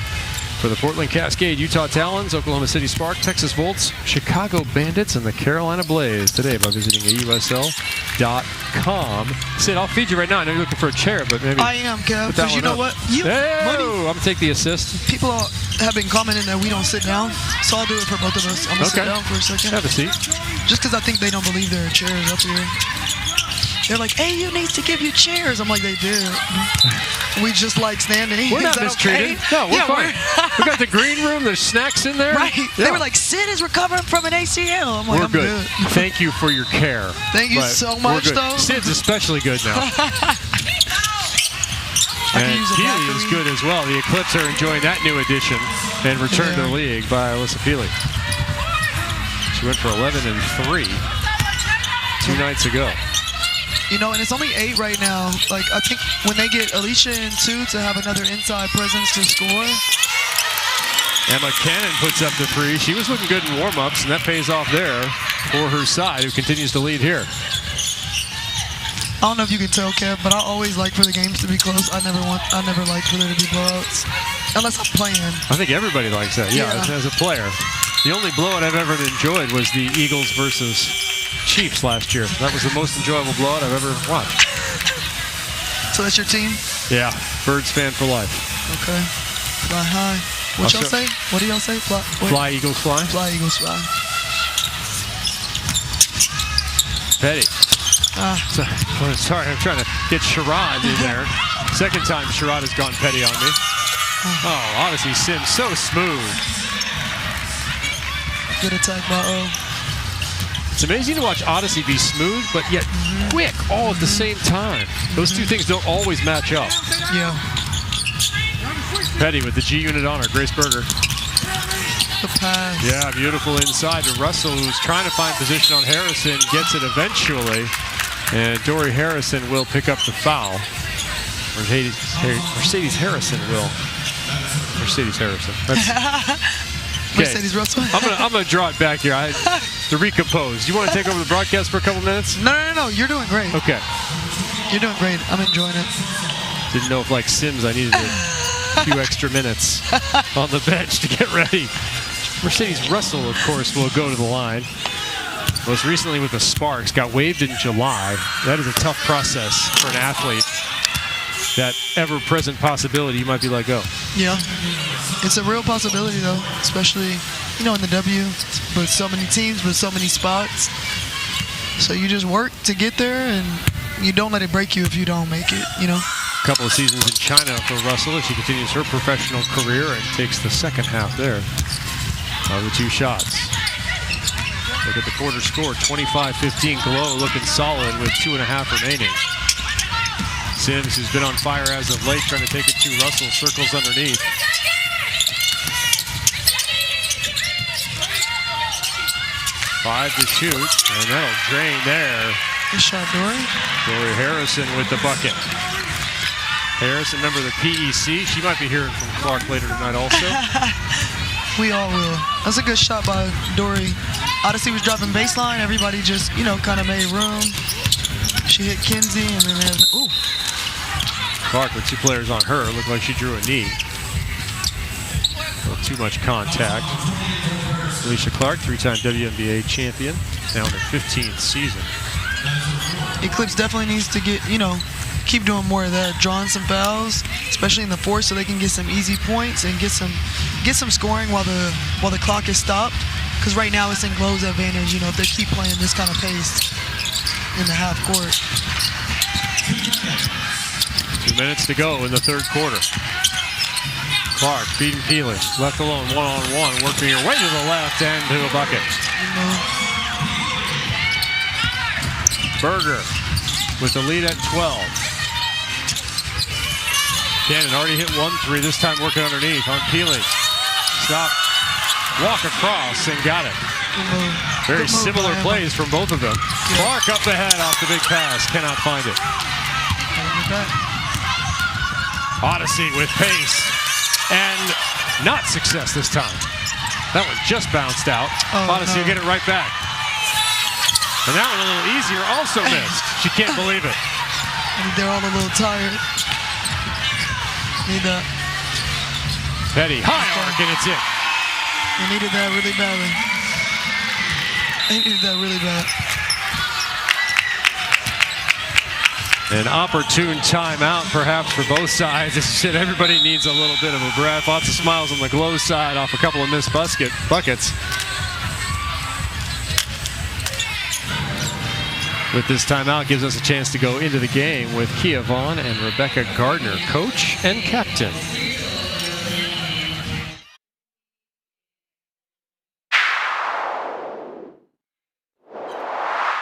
for the Portland Cascade, Utah Talons, Oklahoma City Spark, Texas Volts, Chicago Bandits, and the Carolina Blaze today by visiting AUSL.com. Sid, I'll feed you right now. I know you're looking for a chair, but maybe... I am, Kev, because you know what? I'm going to take the assist. People have been commenting that we don't sit down, so I'll do it for both of us. I'm going to sit down for a second. Have a seat. Just because I think they don't believe there are chairs up here. They're like, AU needs to give you chairs. I'm like, they did. We just like standing. We're not mistreated. Okay? No, we're fine. We got the green room. There's snacks in there. Right. Yeah. They were like, Sid is recovering from an ACL. I'm like, we're I'm good. Thank you for your care. Thank you so much, though. Sid's especially good now. And Keely is good as well. The Eclipse are enjoying that new addition and return to the league by Alyssa Keely. She went for 11 and 3 2 nights ago. You know, and it's only 8 right now. Like, I think when they get Alicia in 2 to have another inside presence to score. Emma Cannon puts up the 3. She was looking good in warm-ups, and that pays off there for her side, who continues to lead here. I don't know if you can tell, Kev, but I always like for the games to be close. I never like for there to be blowouts, unless I'm playing. I think everybody likes that. Yeah. As a player. The only blowout I've ever enjoyed was the Eagles versus Chiefs last year. That was the most enjoyable blowout I've ever watched. So that's your team? Yeah, Birds fan for life. Okay. Fly high. What y'all say? What do y'all say? Fly, Eagles, fly. Fly, Eagles, fly. Petty. Sorry, I'm trying to get Sherrod in there. Second time Sherrod has gone petty on me. Oh, Odyssey Sims, so smooth. Good attack by O. It's amazing to watch Odyssey be smooth, but yet quick all at the same time. Those two things don't always match up. Yeah. Petty with the G unit on her, Grace Berger. The pass. Yeah, beautiful inside to Russell, who's trying to find position on Harrison, gets it eventually. And Dory Harrison will pick up the foul. Mercedes Harrison will. Mercedes Harrison. Mercedes Russell. I'm gonna draw it back here. To recompose. You want to take over the broadcast for a couple minutes? No. You're doing great. Okay. You're doing great. I'm enjoying it. Didn't know if, like Sims, I needed a few extra minutes on the bench to get ready. Mercedes Russell, of course, will go to the line. Most recently with the Sparks, got waived in July. That is a tough process for an athlete. That ever-present possibility, you might be let go. Yeah, it's a real possibility though, especially, in the W, but so many teams, but so many spots. So you just work to get there, and you don't let it break you if you don't make it, A couple of seasons in China for Russell as she continues her professional career and takes the second half there of the 2 shots. Look at the quarter score, 25-15. Glow looking solid with 2.5 remaining. Sims, who's been on fire as of late, trying to take it to Russell, circles underneath. Five to shoot, and that'll drain there. Good shot, Dory. Dory Harrison with the bucket. Harrison, member of the PEC. She might be hearing from Clark later tonight also. We all will. That's a good shot by Dory. Odyssey was dropping baseline. Everybody just, kind of made room. She hit Kinsey, and then ooh. Clark with 2 players on her. Looked like she drew a knee. Not too much contact. Alicia Clark, 3-time WNBA champion, now in her 15th season. Eclipse definitely needs to get, keep doing more of that, drawing some fouls, especially in the fourth, so they can get some easy points and get some scoring while the clock is stopped. Because right now it's in Glow's advantage, if they keep playing this kind of pace in the half court. 2 minutes to go in the third quarter. Clark beating Keely, left alone, one-on-one, working her way to the left and to a bucket. Berger with the lead at 12. Cannon already hit 1 3, this time working underneath on Keely. Stop. walk across and got it. Very similar plays from both of them. Clark up ahead off the big pass. Cannot find it. Odyssey with pace. And not success this time. That one just bounced out. Odyssey will get it right back. And that one a little easier, also missed. She can't believe it. They're all a little tired. Need that. Petty, high arc, and it's in. They needed that really badly. They needed that really bad. An opportune timeout, perhaps, for both sides. As you said, everybody needs a little bit of a breath. Lots of smiles on the Glow side off a couple of missed buckets. With this timeout, gives us a chance to go into the game with Kia Vaughn and Rebecca Gardner, coach and captain.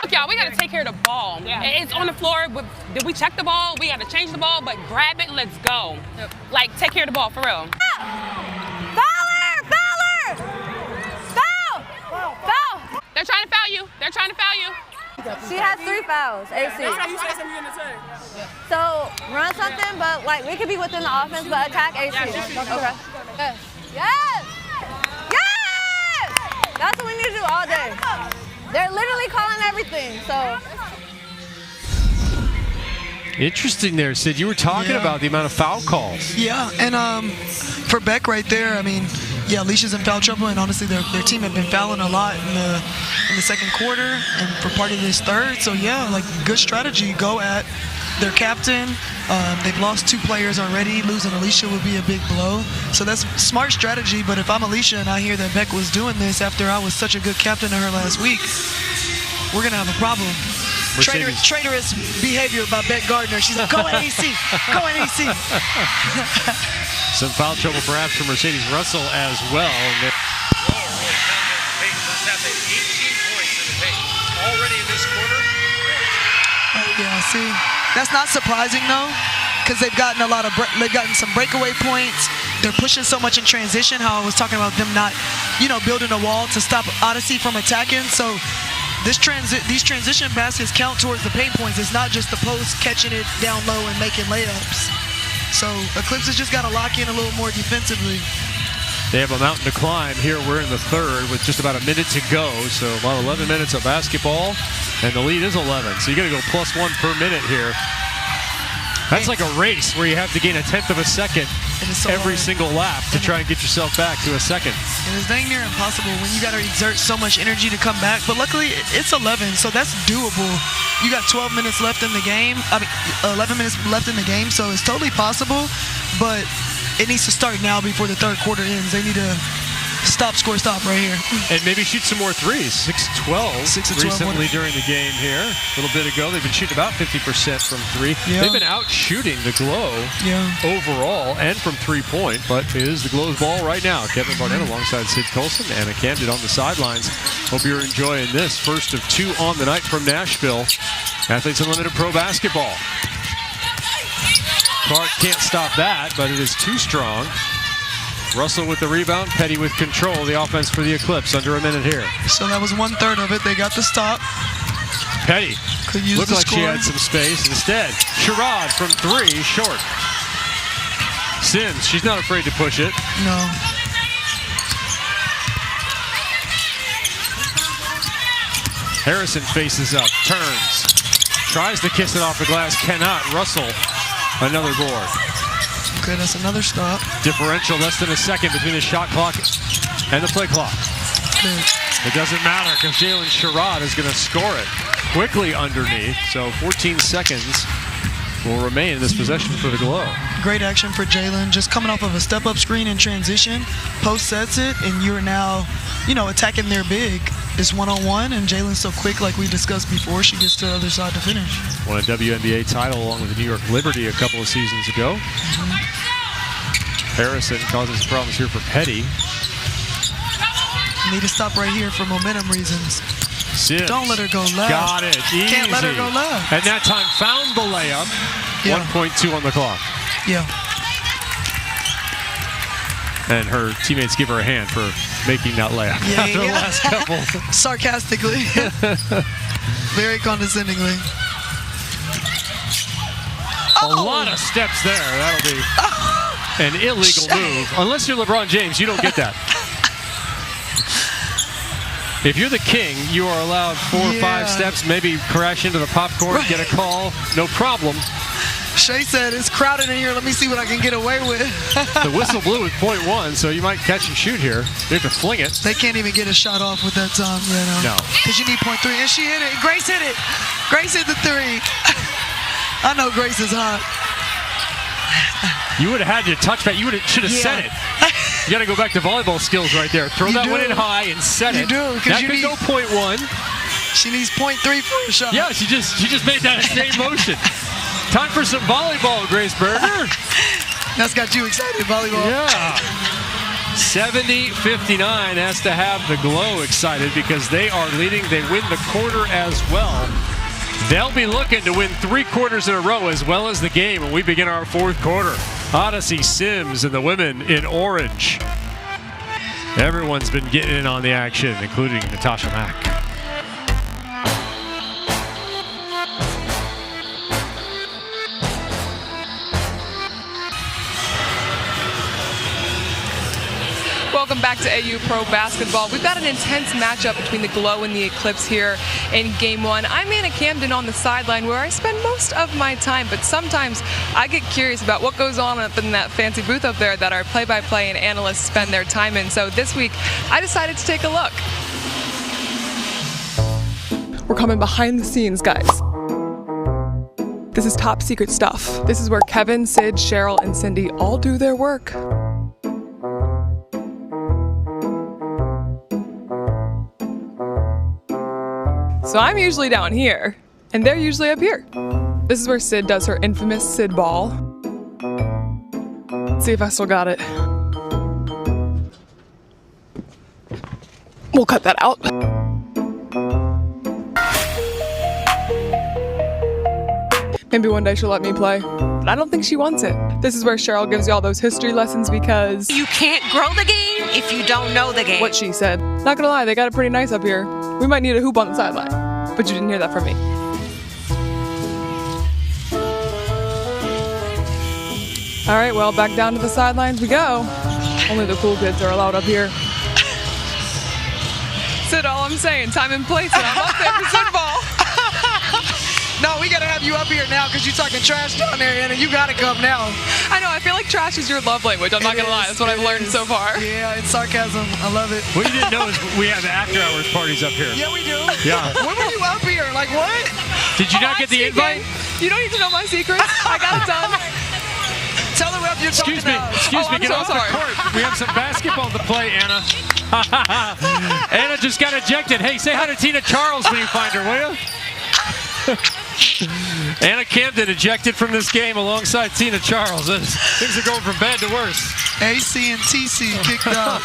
Look, y'all, we got to take care of the ball. It's on the floor. Did we check the ball? We got to change the ball, but grab it. Let's go. Like, take care of the ball, for real. Foul! They're trying to foul you. They're trying to foul you. She has 3 fouls, AC. So run something, but like we could be within the offense, but attack AC. Okay. Yes! That's what we need to do all day. They're literally calling everything, so. Interesting there, Sid. You were talking about the amount of foul calls. Yeah, and for Beck right there, I mean, yeah, Alicia's in foul trouble, and honestly, their team had been fouling a lot in the second quarter and for part of this third. So yeah, like good strategy. Go at their captain. They've lost 2 players already. Losing Alicia would be a big blow. So that's smart strategy. But if I'm Alicia and I hear that Beck was doing this after I was such a good captain to her last week, we're gonna have a problem. Traitorous behavior by Beck Gardner. She's like, go at AC, go at AC. Some foul trouble perhaps from Mercedes Russell as well. Already in this quarter. Yeah, see, that's not surprising though, because they've gotten some breakaway points. They're pushing so much in transition. How I was talking about them not, building a wall to stop Odyssey from attacking. So these transition baskets count towards the paint points. It's not just the post catching it down low and making layups. So Eclipse has just got to lock in a little more defensively. They have a mountain to climb here. We're in the third with just about a minute to go. So about 11 minutes of basketball, and the lead is 11. So you got to go +1 per minute here. That's like a race where you have to gain a 1/10 of a second every single lap to try and get yourself back to a second. And it's dang near impossible when you got to exert so much energy to come back. But luckily, it's 11, so that's doable. You got 12 minutes left in the game. 11 minutes left in the game, so it's totally possible. But it needs to start now before the third quarter ends. They need to stop right here. And maybe shoot some more threes. 6-12 recently during the game here. A little bit ago, they've been shooting about 50% from 3. Yeah. They've been out shooting the Glow overall and from 3-point, but it is the Glow's ball right now. Kevin Barnett alongside Sid Colson, Anna Camden on the sidelines. Hope you're enjoying this first of 2 on the night from Nashville. Athletes Unlimited Pro Basketball. Clark can't stop that, but it is too strong. Russell with the rebound, Petty with control. The offense for the Eclipse, under a minute here. So that was 1/3 of it. They got the stop. Petty looked like she had some space. Instead, Sherrod from 3, short. Sims, she's not afraid to push it. No. Harrison faces up, turns, tries to kiss it off the glass, cannot. Russell, another board. Okay, that's another stop. Differential less than a second between the shot clock and the play clock. Good. It doesn't matter because Jalen Sherrod is going to score it quickly underneath. So 14 seconds will remain in this possession for the Glow. Great action for Jalen, just coming off of a step-up screen in transition. Post sets it, and you're now, attacking their big. It's one-on-one, and Jalen's so quick, like we discussed before, she gets to the other side to finish. Won a WNBA title along with the New York Liberty a couple of seasons ago. Harrison causing some problems here for Petty. Need to stop right here for momentum reasons. Sims. Don't let her go left. Got it. Easy. Can't let her go left. And that time found the layup. Yeah. 1.2 on the clock. Yeah. And her teammates give her a hand for making that layup after the last couple. Sarcastically. Very condescendingly. A lot of steps there. That'll be an illegal move. Unless you're LeBron James, you don't get that. If you're the king, you are allowed 4 or 5 steps, maybe crash into the popcorn, get a call, no problem. Shea said, it's crowded in here. Let me see what I can get away with. The whistle blew at .1, so you might catch and shoot here. You have to fling it. They can't even get a shot off with that time, No. Because you need .3, and she hit it. Grace hit it. Grace hit the 3. I know Grace is hot. You would have had your touchback. You should have set it. You got to go back to volleyball skills right there. Throw that one in high and set it. You do, because that could go .1. She needs .3 for a shot. Yeah, she just made that same motion. Time for some volleyball, Grace Berger. That's got you excited, volleyball. Yeah. 70-59 has to have the Glow excited because they are leading. They win the quarter as well. They'll be looking to win 3 quarters in a row as well as the game when we begin our 4th quarter. Odyssey Sims and the women in orange. Everyone's been getting in on the action, including Natasha Mack. Welcome back to AU Pro Basketball. We've got an intense matchup between the Glow and the Eclipse here in Game 1. I'm Anna Camden on the sideline where I spend most of my time, but sometimes I get curious about what goes on up in that fancy booth up there that our play-by-play and analysts spend their time in. So this week, I decided to take a look. We're coming behind the scenes, guys. This is top secret stuff. This is where Kevin, Sid, Cheryl, and Cindy all do their work. So I'm usually down here, and they're usually up here. This is where Sid does her infamous Sid ball. Let's see if I still got it. We'll cut that out. Maybe one day she'll let me play, but I don't think she wants it. This is where Cheryl gives you all those history lessons because you can't grow the game if you don't know the game. What she said. Not gonna lie, they got it pretty nice up here. We might need a hoop on the sideline, but you didn't hear that from me. All right, well, back down to the sidelines we go. Only the cool kids are allowed up here. Sid, all I'm saying, time and place, and I'm up there for Sid ball. No, we gotta have you up here now because you're talking trash down there, Anna. You gotta come now. I know, I feel like trash is your love language. I'm not gonna lie, that's what I've learned so far. Yeah, it's sarcasm. I love it. What you didn't know is we have after-hours parties up here. Yeah, we do. Yeah. When were you up here? Like what? Did you not get the invite? You don't need to know my secrets. I got it done. Tell the ref you're talking about. Excuse me, get off the court. We have some basketball to play, Anna. Anna just got ejected. Hey, say hi to Tina Charles when you find her, will you? Anna Camden ejected from this game alongside Tina Charles. Things are going from bad to worse. AC and TC kicked out.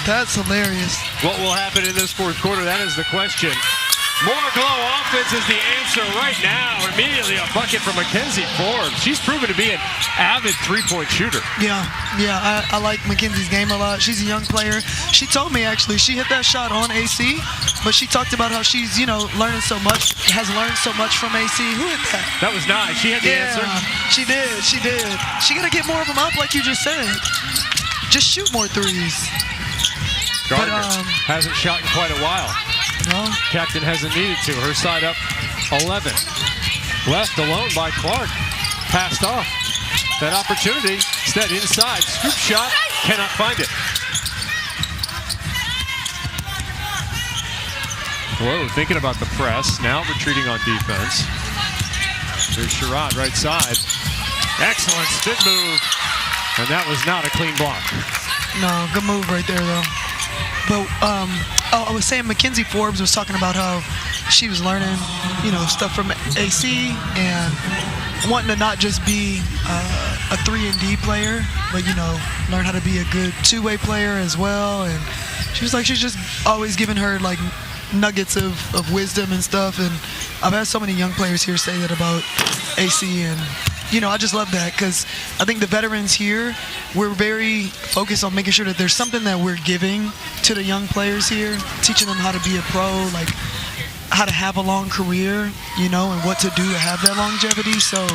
That's hilarious. What will happen in this 4th quarter? That is the question. More Glow offense is the answer right now. Immediately a bucket from Mackenzie Forbes. She's proven to be an avid 3-point shooter. Yeah, I like Mackenzie's game a lot. She's a young player. She told me actually she hit that shot on AC, but she talked about how she's, learning so much, has learned so much from AC. Who hit that? That was nice. She had the answer. She did. She got to get more of them up like you just said. Just shoot more threes. Gardner hasn't shot in quite a while. No. Captain hasn't needed to. Her side up 11. Left alone by Clark. Passed off. That opportunity. Instead inside. Scoop shot. Cannot find it. Whoa, thinking about the press. Now retreating on defense. There's Sherrod right side. Excellent spin move. And that was not a clean block. No, good move right there though. But I was saying Mackenzie Forbes was talking about how she was learning, stuff from AC and wanting to not just be a 3-and-D player, but learn how to be a good two-way player as well. And she was like, she's just always giving her like nuggets of wisdom and stuff. And I've had so many young players here say that about AC, and I just love that because I think the veterans here, we're very focused on making sure that there's something that we're giving to the young players here, teaching them how to be a pro, like how to have a long career, and what to do to have that longevity. So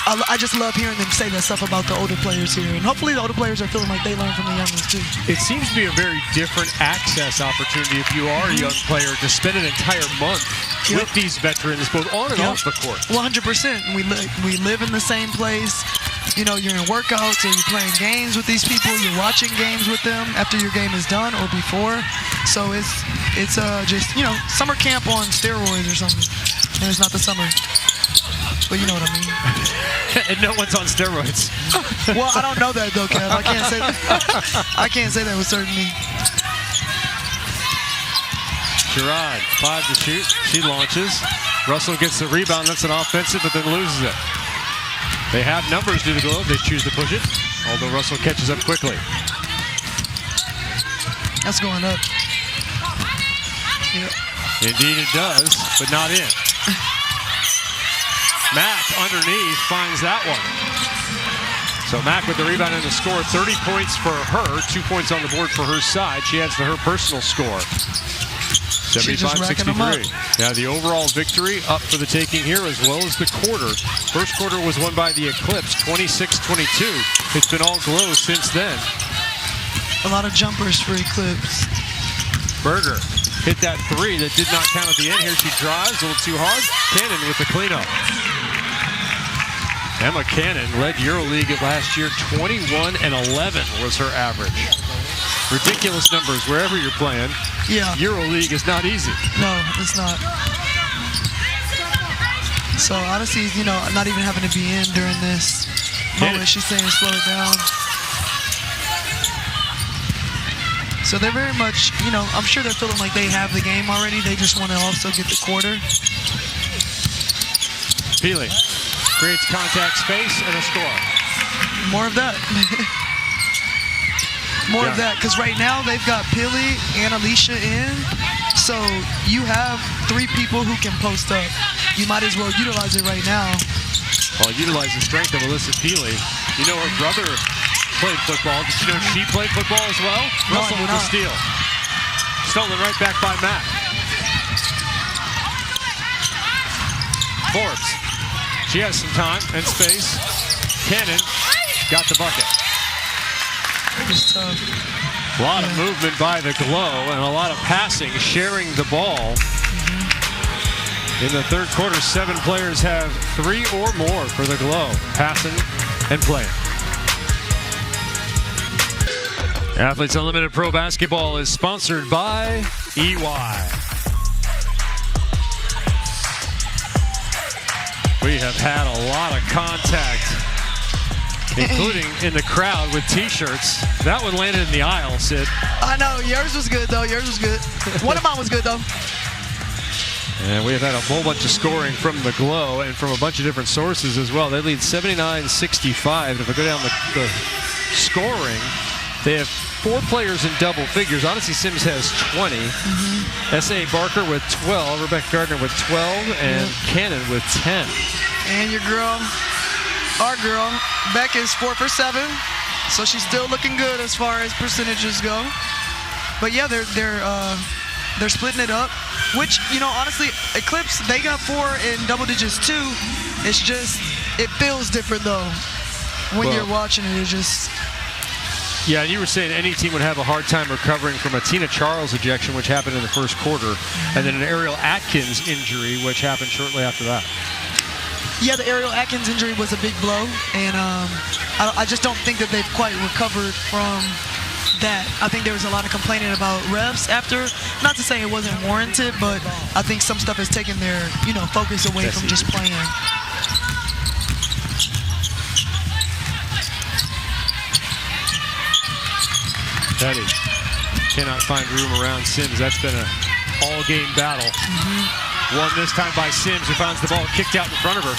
I just love hearing them say that stuff about the older players here. And hopefully the older players are feeling like they learn from the young ones too. It seems to be a very different access opportunity if you are a young player to spend an entire month with these veterans, both on and off the court. 100%. We live in the same place. You're in workouts or you're playing games with these people. You're watching games with them after your game is done or before. So it's just, summer camp on steroids or something. And it's not the summer. But you know what I mean. And no one's on steroids. Well, I don't know that though, Kev. I can't say that with certainty. Sherrod, 5 to shoot. She launches. Russell gets the rebound. That's an offensive, but then loses it. They have numbers to the Globe. They choose to push it, although Russell catches up quickly. That's going up. Yep. Indeed it does, but not in. Mack underneath finds that one. So Mack with the rebound and the score. 30 points for her, 2 points on the board for her side. She adds to her personal score. 75-63. Yeah, the overall victory up for the taking here as well as the quarter. First quarter was won by the Eclipse, 26-22. It's been all Glow since then. A lot of jumpers for Eclipse. Berger hit that three that did not count at the end. Here she drives, a little too hard. Cannon with the cleanup. Emma Cannon led EuroLeague last year. 21-11 was her average. Ridiculous numbers wherever you're playing. Yeah. EuroLeague is not easy. No, it's not. So honestly, not even having to be in during this moment, she's saying slow it down. So they're very much, I'm sure they're feeling like they have the game already. They just want to also get the quarter. Peely creates contact space and a score. More of that. More of that, because right now they've got Peely and Alicia in, so you have 3 people who can post up. You might as well utilize it right now. Well, utilize the strength of Alyssa Peely. Her brother played football. Did you know she played football as well? No, Russell with the steal. Stolen right back by Matt. Forbes. She has some time and space. Cannon got the bucket. It's tough. A lot of movement by the Glow and a lot of passing, sharing the ball. In the third quarter, 7 players have 3 or more for the Glow, passing and playing. Athletes Unlimited Pro Basketball is sponsored by EY. We have had a lot of contact, including in the crowd with T-shirts. That one landed in the aisle, Sid. I know. Yours was good, though. Yours was good. One of mine was good, though. And we have had a whole bunch of scoring from the Glow and from a bunch of different sources as well. They lead 79-65. If I go down the scoring, they have 4 players in double figures. Odyssey Sims has 20. S.A. Barker with 12. Rebecca Gardner with 12. And Cannon with 10. And your girl, our girl, Beck is 4 for 7. So she's still looking good as far as percentages go. But yeah, they're splitting it up. Which, honestly, Eclipse, they got 4 in double digits too. It's just, it feels different though. When you're watching it, it's just... Yeah, and you were saying any team would have a hard time recovering from a Tina Charles ejection, which happened in the first quarter, and then an Ariel Atkins injury, which happened shortly after that. Yeah, the Ariel Atkins injury was a big blow, and I just don't think that they've quite recovered from that. I think there was a lot of complaining about refs after. Not to say it wasn't warranted, but I think some stuff has taken their, focus away from just playing. Teddy cannot find room around Sims. That's been an all-game battle. Won this time by Sims, who finds the ball kicked out in front of her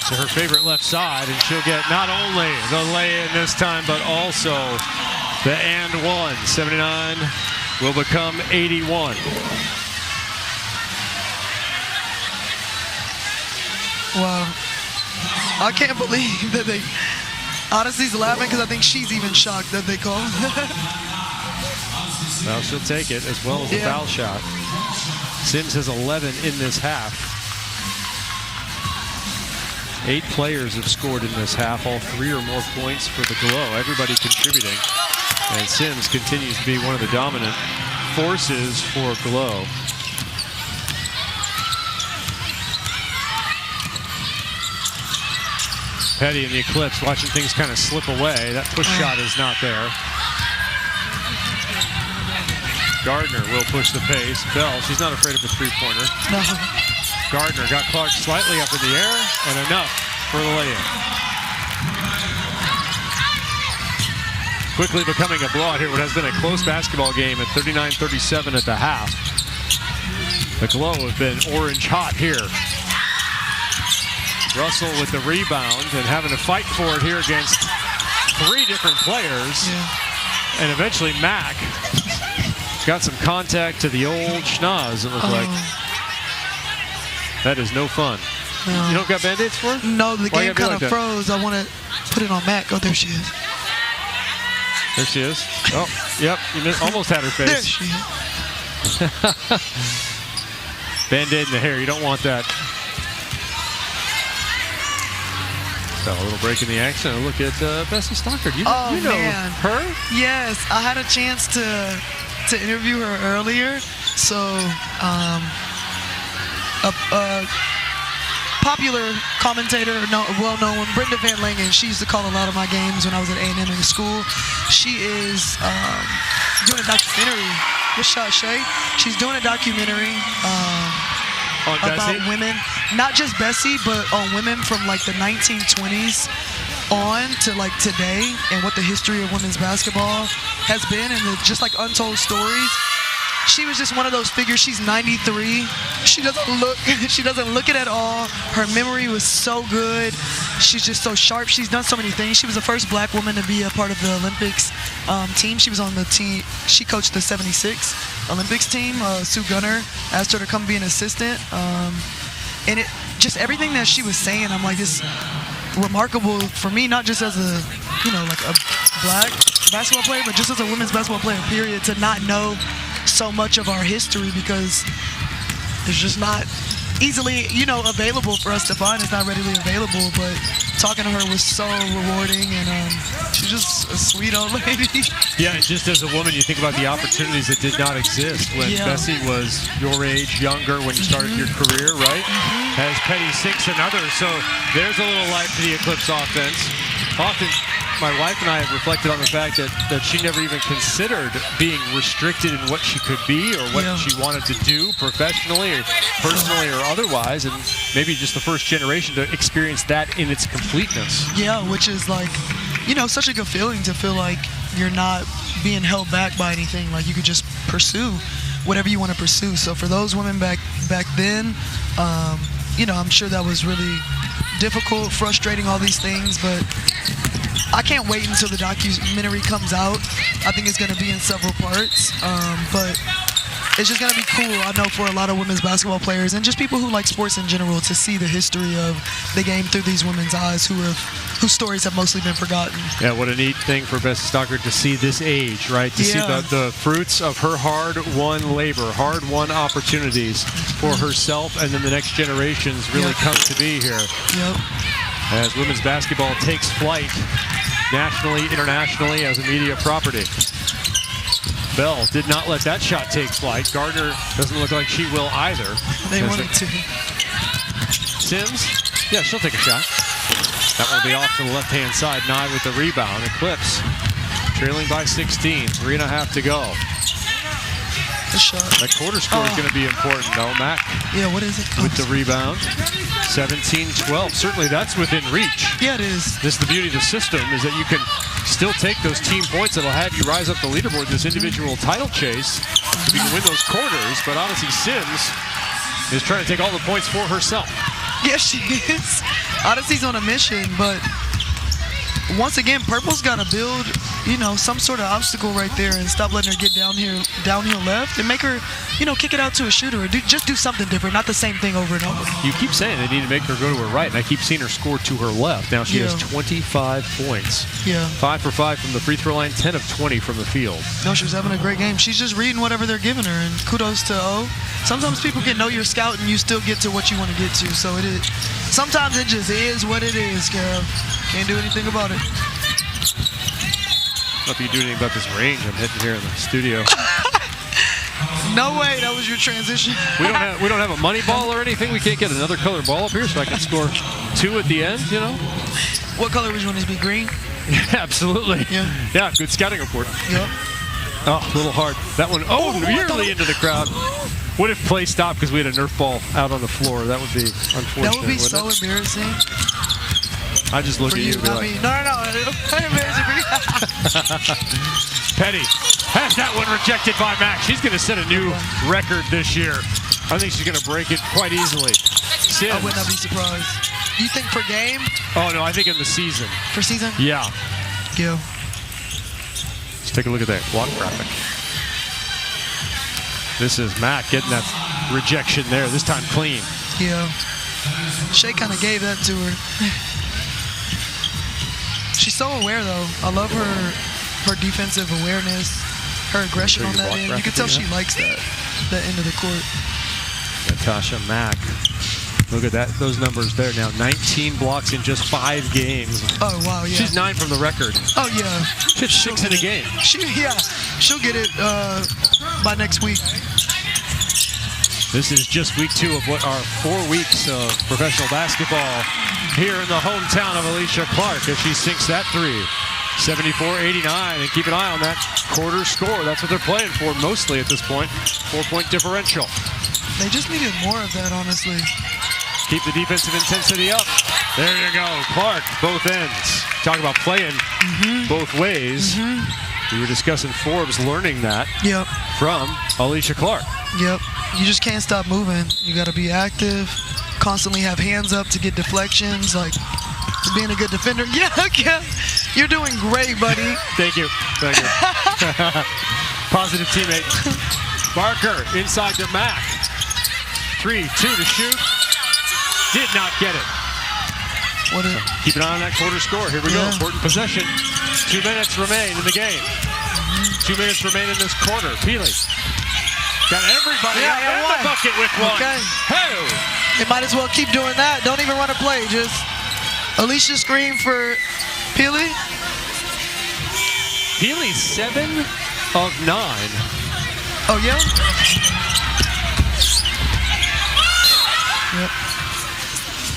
to her favorite left side, and she'll get not only the lay-in this time, but also the and one. 79 will become 81. Wow. I can't believe that they. Odyssey's laughing because I think she's even shocked that they called. Well, she'll take it as well as the foul shot. Sims has 11 in this half. 8 players have scored in this half, all 3 or more points for the Glow. Everybody contributing. And Sims continues to be one of the dominant forces for Glow. Petty in the Eclipse watching things kind of slip away. That push shot is not there. Gardner will push the pace. Bell, she's not afraid of a three-pointer. No. Gardner got Clark slightly up in the air and enough for the lay-in. Quickly becoming a blowout here, what has been a close basketball game at 39-37 at the half. The Glow have been orange hot here. Russell with the rebound and having to fight for it here against 3 different players. Yeah. And eventually Mack got some contact to the old schnoz, it looked like. That is no fun. No. You don't got Band-Aids for? No, the game kind of like froze. I want to put it on Mac. Oh, there she is. There she is. Oh, yep. You almost had her face. There she is. Band-Aid in the hair. You don't want that. So a little break in the action. A look at Bessie Stockard. You know man. her? Yes, I had a chance to interview her earlier. So, a popular commentator, well-known one, Brenda Van Langen. She used to call a lot of my games when I was at A&M in school. She is doing a documentary. Good shot, Shay. She's doing a documentary about women, not just Bessie, but on women from like the 1920s on to like today, and what the history of women's basketball has been, and just like untold stories. She was just one of those figures. She's 93. She doesn't look it at all. Her memory was so good. She's just so sharp. She's done so many things. She was the first black woman to be a part of the Olympics team. She was on the team. She coached the 76 Olympics team. Sue Gunner asked her to come be an assistant. And it just everything that she was saying, I'm like, it's remarkable for me, not just as a, like a black basketball player, but just as a women's basketball player, period, to not know so much of our history, because it's just not easily, available for us to find. It's not readily available, but talking to her was so rewarding, and she's just a sweet old lady. Yeah, just as a woman, you think about the opportunities that did not exist when Bessie was your age, younger, when you started your career, right? As Petty sinks another, so there's a little life to the Eclipse offense. Often, my wife and I have reflected on the fact that she never even considered being restricted in what she could be or what she wanted to do professionally or personally or otherwise, and maybe just the first generation to experience that in its completeness. Yeah, which is like, such a good feeling to feel like you're not being held back by anything. Like you could just pursue whatever you want to pursue. So for those women back then, I'm sure that was really difficult, frustrating, all these things, but I can't wait until the documentary comes out. I think it's going to be in several parts, but it's just going to be cool, I know, for a lot of women's basketball players and just people who like sports in general to see the history of the game through these women's eyes whose stories have mostly been forgotten. Yeah, what a neat thing for Bessie Stockard to see this age, right? To see the fruits of her hard-won labor, hard-won opportunities for herself and then the next generations really come to be here. As women's basketball takes flight nationally, internationally as a media property. Bell did not let that shot take flight. Gardner doesn't look like she will either. They wanted to. Sims, yeah, she'll take a shot. That will be off to the left-hand side. Nye with the rebound. Eclipse trailing by 16. 3.5 to go. The shot. That quarter score is going to be important, though. Mack. Yeah, what is it? With the rebound. 17-12. Certainly that's within reach. Yeah, it is. This is the beauty of the system, is that you can still take those team points that'll have you rise up the leaderboard, this individual title chase. You can win those quarters, but obviously Sims is trying to take all the points for herself. Yes, she is. Odyssey's on a mission, but once again, Purple's got to build, some sort of obstacle right there and stop letting her get downhill left and make her, kick it out to a shooter or just do something different, not the same thing over and over. You keep saying they need to make her go to her right, and I keep seeing her score to her left. Now she has 25 points. Yeah. 5 for 5 from the free throw line, 10 of 20 from the field. No, she was having a great game. She's just reading whatever they're giving her, and kudos to O. Sometimes people can know you're a scout and you still get to what you want to get to. So it is. Sometimes it just is what it is, Carol. Can't do anything about it. I don't know if you do anything about this range I'm hitting here in the studio. No way, that was your transition. We don't have a money ball or anything. We can't get another color ball up here so I can score 2 at the end, What color would you want to be? Green? Yeah, absolutely. Yeah, good scouting report. Yep. Oh, a little hard. That one, nearly into the crowd. What if play stopped because we had a Nerf ball out on the floor? That would be unfortunate. That would be so embarrassing. I just look at you and be like, no. Embarrassing for you. Petty has that one rejected by Mac. She's going to set a new record this year. I think she's going to break it quite easily. Sims. I would not be surprised. You think per game? Oh, no, I think in the season. Per season? Yeah. Yeah. Let's take a look at that block graphic. This is Mac getting that rejection there, this time clean. Yeah. Shay kind of gave that to her. She's so aware, though. I love her defensive awareness, her aggression on that end. You can tell she likes that end of the court. Natasha Mack. Look at that, those numbers there now. 19 blocks in just 5 games. Oh, wow, yeah. She's 9 from the record. Oh, yeah. She's 6 in a game. She'll get it by next week. This is just week 2 of what are 4 weeks of professional basketball here in the hometown of Alicia Clark as she sinks that 3. 74-89, and keep an eye on that quarter score. That's what they're playing for mostly at this point. 4-point differential. They just needed more of that, honestly. Keep the defensive intensity up. There you go. Clark, both ends. Talk about playing both ways. We were discussing Forbes learning that from Alicia Clark. Yep. You just can't stop moving. You got to be active, constantly have hands up to get deflections, like being a good defender. Yeah. You're doing great, buddy. Thank you. Positive teammate. Barker inside to Mac. 3-2 to shoot. Did not get it. Keep an eye on that quarter score. Here we go. Important possession. 2 minutes remain in the game. 2 minutes remain in this quarter. Peely got everybody out in the bucket with one. Okay. Hey! They might as well keep doing that. Don't even run a play. Just Alicia screen for Peely. Peely 7 of 9. Oh, yeah? Yep.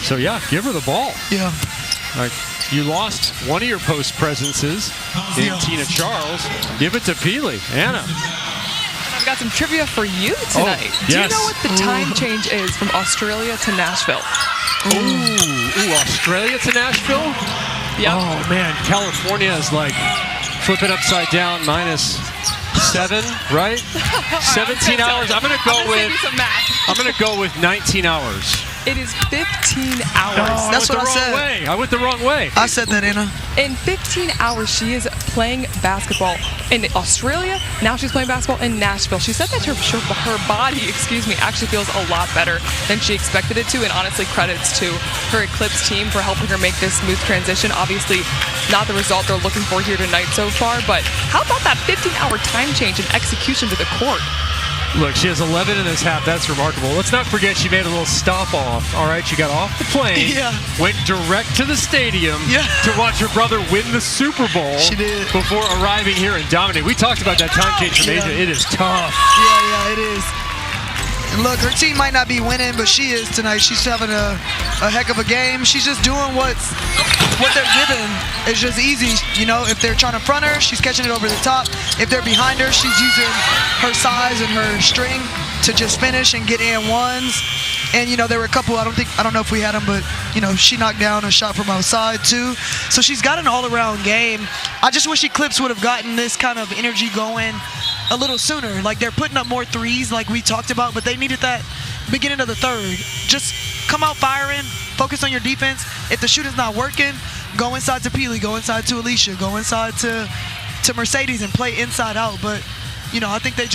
So, yeah, give her the ball. Yeah. Like, you lost one of your post presences in Tina Charles. Give it to Peely. Anna. I've got some trivia for you tonight. Do you know what the time change is from Australia to Nashville? Ooh, Australia to Nashville? Yep. Oh, man. California is like flip it upside down -7, right? 17 hours. I'm gonna go with 19 hours. It is 15 hours. Oh, that's what I said. I went the wrong way. I said that, Anna. In 15 hours, she is playing basketball in Australia. Now she's playing basketball in Nashville. She said that her body, actually feels a lot better than she expected it to. And honestly, credits to her Eclipse team for helping her make this smooth transition. Obviously, not the result they're looking for here tonight so far. But how about that 15-hour time change and execution to the court? Look, she has 11 in this half. That's remarkable. Let's not forget she made a little stop off. All right, she got off the plane, went direct to the stadium to watch her brother win the Super Bowl. She did. Before arriving here and dominating. We talked about that time change from Asia. It is tough. Yeah, it is. And look, her team might not be winning, but she is tonight. She's having a heck of a game. She's just doing what they're given. It's just easy. If they're trying to front her, she's catching it over the top. If they're behind her, she's using her size and her string to just finish and get in ones. And there were a couple, I don't know if we had them, but she knocked down a shot from outside too. So she's got an all-around game. I just wish Eclipse would have gotten this kind of energy going a little sooner. Like, they're putting up more threes like we talked about, but they needed that beginning of the third. Just come out firing, focus on your defense. If the shooting's not working, go inside to Peely, go inside to Alicia, go inside to Mercedes and play inside out. But, you know, I think they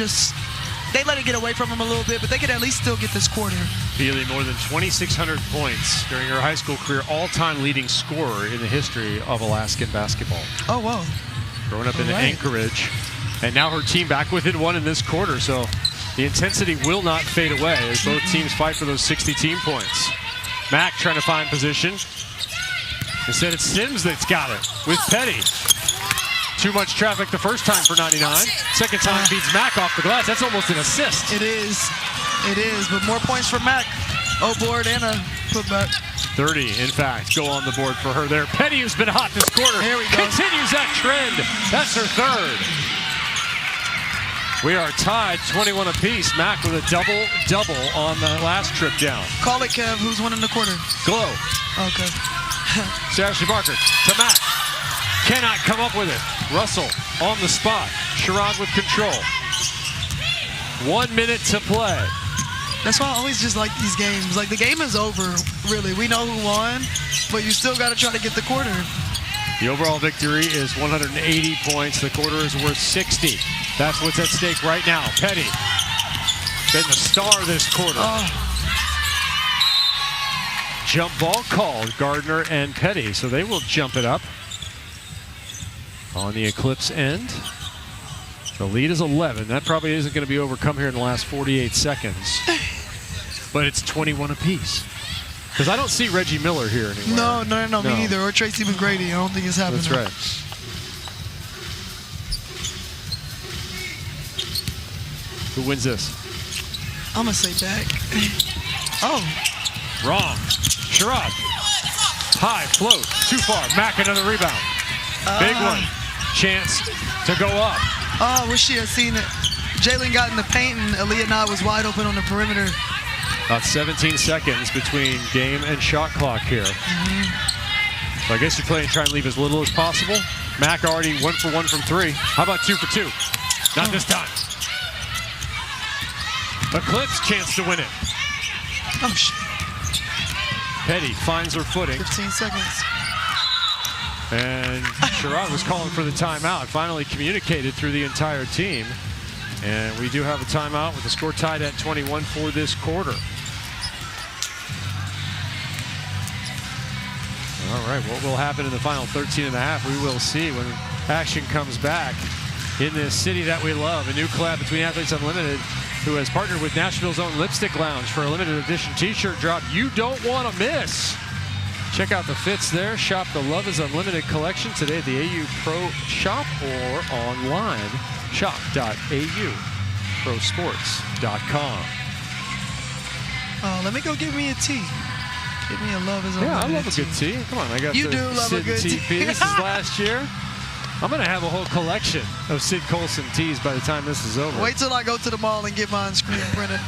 let it get away from them a little bit, but they could at least still get this quarter. Peely, more than 2,600 points during her high school career, all-time leading scorer in the history of Alaskan basketball. Oh, wow. Growing up in Anchorage, and now her team back within one in this quarter, so the intensity will not fade away as both teams fight for those 60 team points. Mack trying to find position. Instead, it's Sims that's got it with Petty. Too much traffic the first time for 99. Second time feeds Mack off the glass. That's almost an assist. It is, but more points for Mack. Oh, board and a putback. 30, in fact, go on the board for her there. Petty, who's been hot this quarter, continues that trend. That's her third. We are tied 21 apiece. Mack with a double-double on the last trip down. Call it, Kev. Who's winning the quarter? Glow. Okay. Ashley Barker to Mack. Cannot come up with it. Russell on the spot. Sherrod with control. 1 minute to play. That's why I always just like these games. Like, the game is over, really. We know who won, but you still got to try to get the quarter. The overall victory is 180 points. The quarter is worth 60. That's what's at stake right now. Petty, been the star this quarter. Jump ball called, Gardner and Petty, so they will jump it up. On the Eclipse end, the lead is 11. That probably isn't going to be overcome here in the last 48 seconds. But it's 21 apiece. Because I don't see Reggie Miller here anymore. No, me neither. Or Tracy McGrady. I don't think it's happening. That's right. Who wins this? I'm going to say back. Oh. Wrong. Sherrod. High, float, too far. Mack, another rebound. Big one. Chance to go up. Oh, wish she had seen it. Jalen got in the paint and Aaliyah Nye was wide open on the perimeter. About 17 seconds between game and shot clock here. So I guess you play and try and leave as little as possible. Mack already 1 for 1 from 3. How about 2 for 2? Not this time. Eclipse chance to win it. Oh, shit. Petty finds her footing. 15 seconds. And Sherrod was calling for the timeout. Finally communicated through the entire team. And we do have a timeout with the score tied at 21 for this quarter. All right, what will happen in the final 13 and a half? We will see when action comes back in this city that we love. A new collab between Athletes Unlimited, who has partnered with Nashville's own Lipstick Lounge for a limited edition t-shirt drop you don't want to miss. Check out the fits there. Shop the Love is Unlimited collection today at the AU Pro Shop or online. Shop.auprosports.com. Let me go give me a tea. Give me a Love is Unlimited. Yeah, I love a good tea. Come on, I got you the do love Sid a good tea tea. pieces last year. I'm going to have a whole collection of Sid Colson teas by the time this is over. Wait till I go to the mall and get mine screen printed.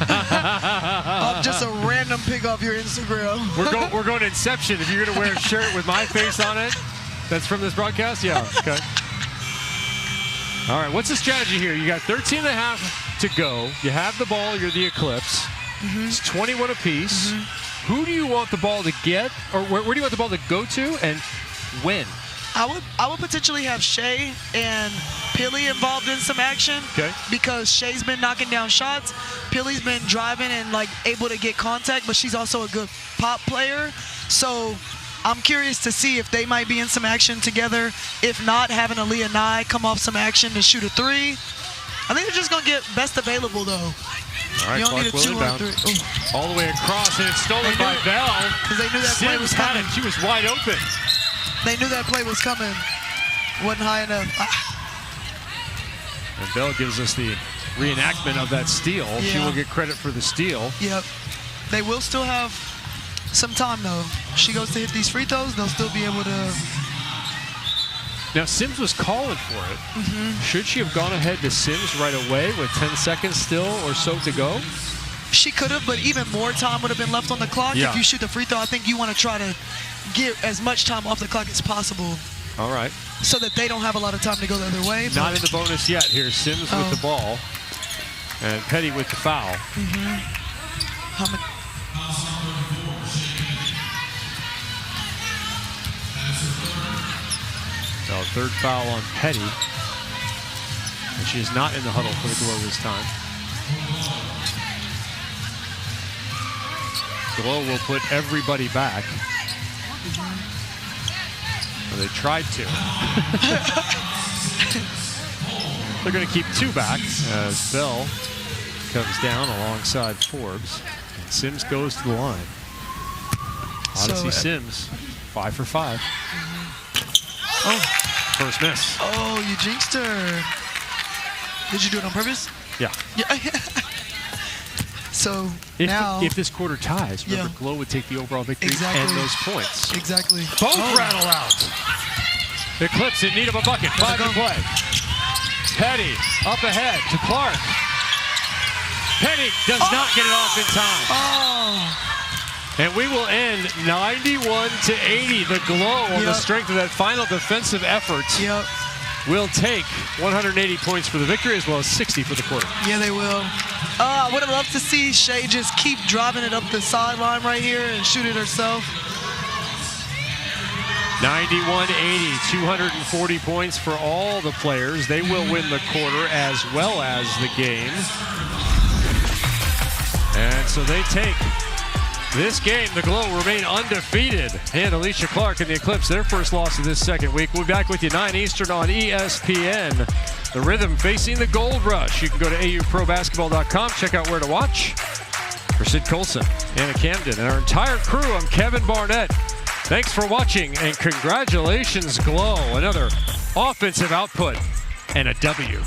Just a random pick off your Instagram. We're going to Inception. If you're going to wear a shirt with my face on it, that's from this broadcast? Yeah, okay. All right, what's the strategy here? You got 13 and a half to go. You have the ball, you're the Eclipse. It's 21 apiece. Who do you want the ball to get, or where do you want the ball to go to, and when? I would potentially have Shay and Pilly involved in some action. Okay. Because Shay's been knocking down shots. Pilly's been driving and like able to get contact, but she's also a good pop player. So I'm curious to see if they might be in some action together. If not, having Aaliyah Nye come off some action to shoot a 3. I think they're just gonna get best available though. All right, you don't need a 2 or 3. All the way across, and it's stolen by Bell. Because they knew that play was coming. She was wide open. They knew that play was coming. Wasn't high enough. And Bell gives us the reenactment of that steal. Yeah. She will get credit for the steal. Yep. They will still have some time, though. She goes to hit these free throws, they'll still be able to. Now, Sims was calling for it. Should she have gone ahead to Sims right away with 10 seconds still or so to go? She could have, but even more time would have been left on the clock. Yeah. If you shoot the free throw, I think you want to try to get as much time off the clock as possible. All right. So that they don't have a lot of time to go the other way. Not in the bonus yet. Here's Sims with the ball. And Petty with the foul. Third foul on Petty. And she is not in the huddle for the Glow this time. Glow will put everybody back. Well, they tried to. They're going to keep 2 back as Bell comes down alongside Forbes. And Sims goes to the line. Odyssey Sims, 5 for 5. Oh. First miss. Oh, you jinxed her. Did you do it on purpose? Yeah. So if, now, if this quarter ties, remember, Glow would take the overall victory and those points. Exactly. Both rattle out. Eclipse in need of a bucket. 5 to play. Petty up ahead to Clark. Petty does not get it off in time. And we will end 91-80. The Glow on the strength of that final defensive effort. Will take 180 points for the victory as well as 60 for the quarter. Yeah, they will. I would have loved to see Shay just keep driving it up the sideline right here and shoot it herself. 91-80, 240 points for all the players. They will win the quarter as well as the game. And so they take this game. The Glow remain undefeated. And Alicia Clark and the Eclipse, their first loss of this second week. We'll be back with you 9 Eastern on ESPN. The Rhythm facing the Gold Rush. You can go to auprobasketball.com, check out where to watch. For Sid Colson, Anna Camden, and our entire crew, I'm Kevin Barnett. Thanks for watching, and congratulations, Glow. Another offensive output and a W.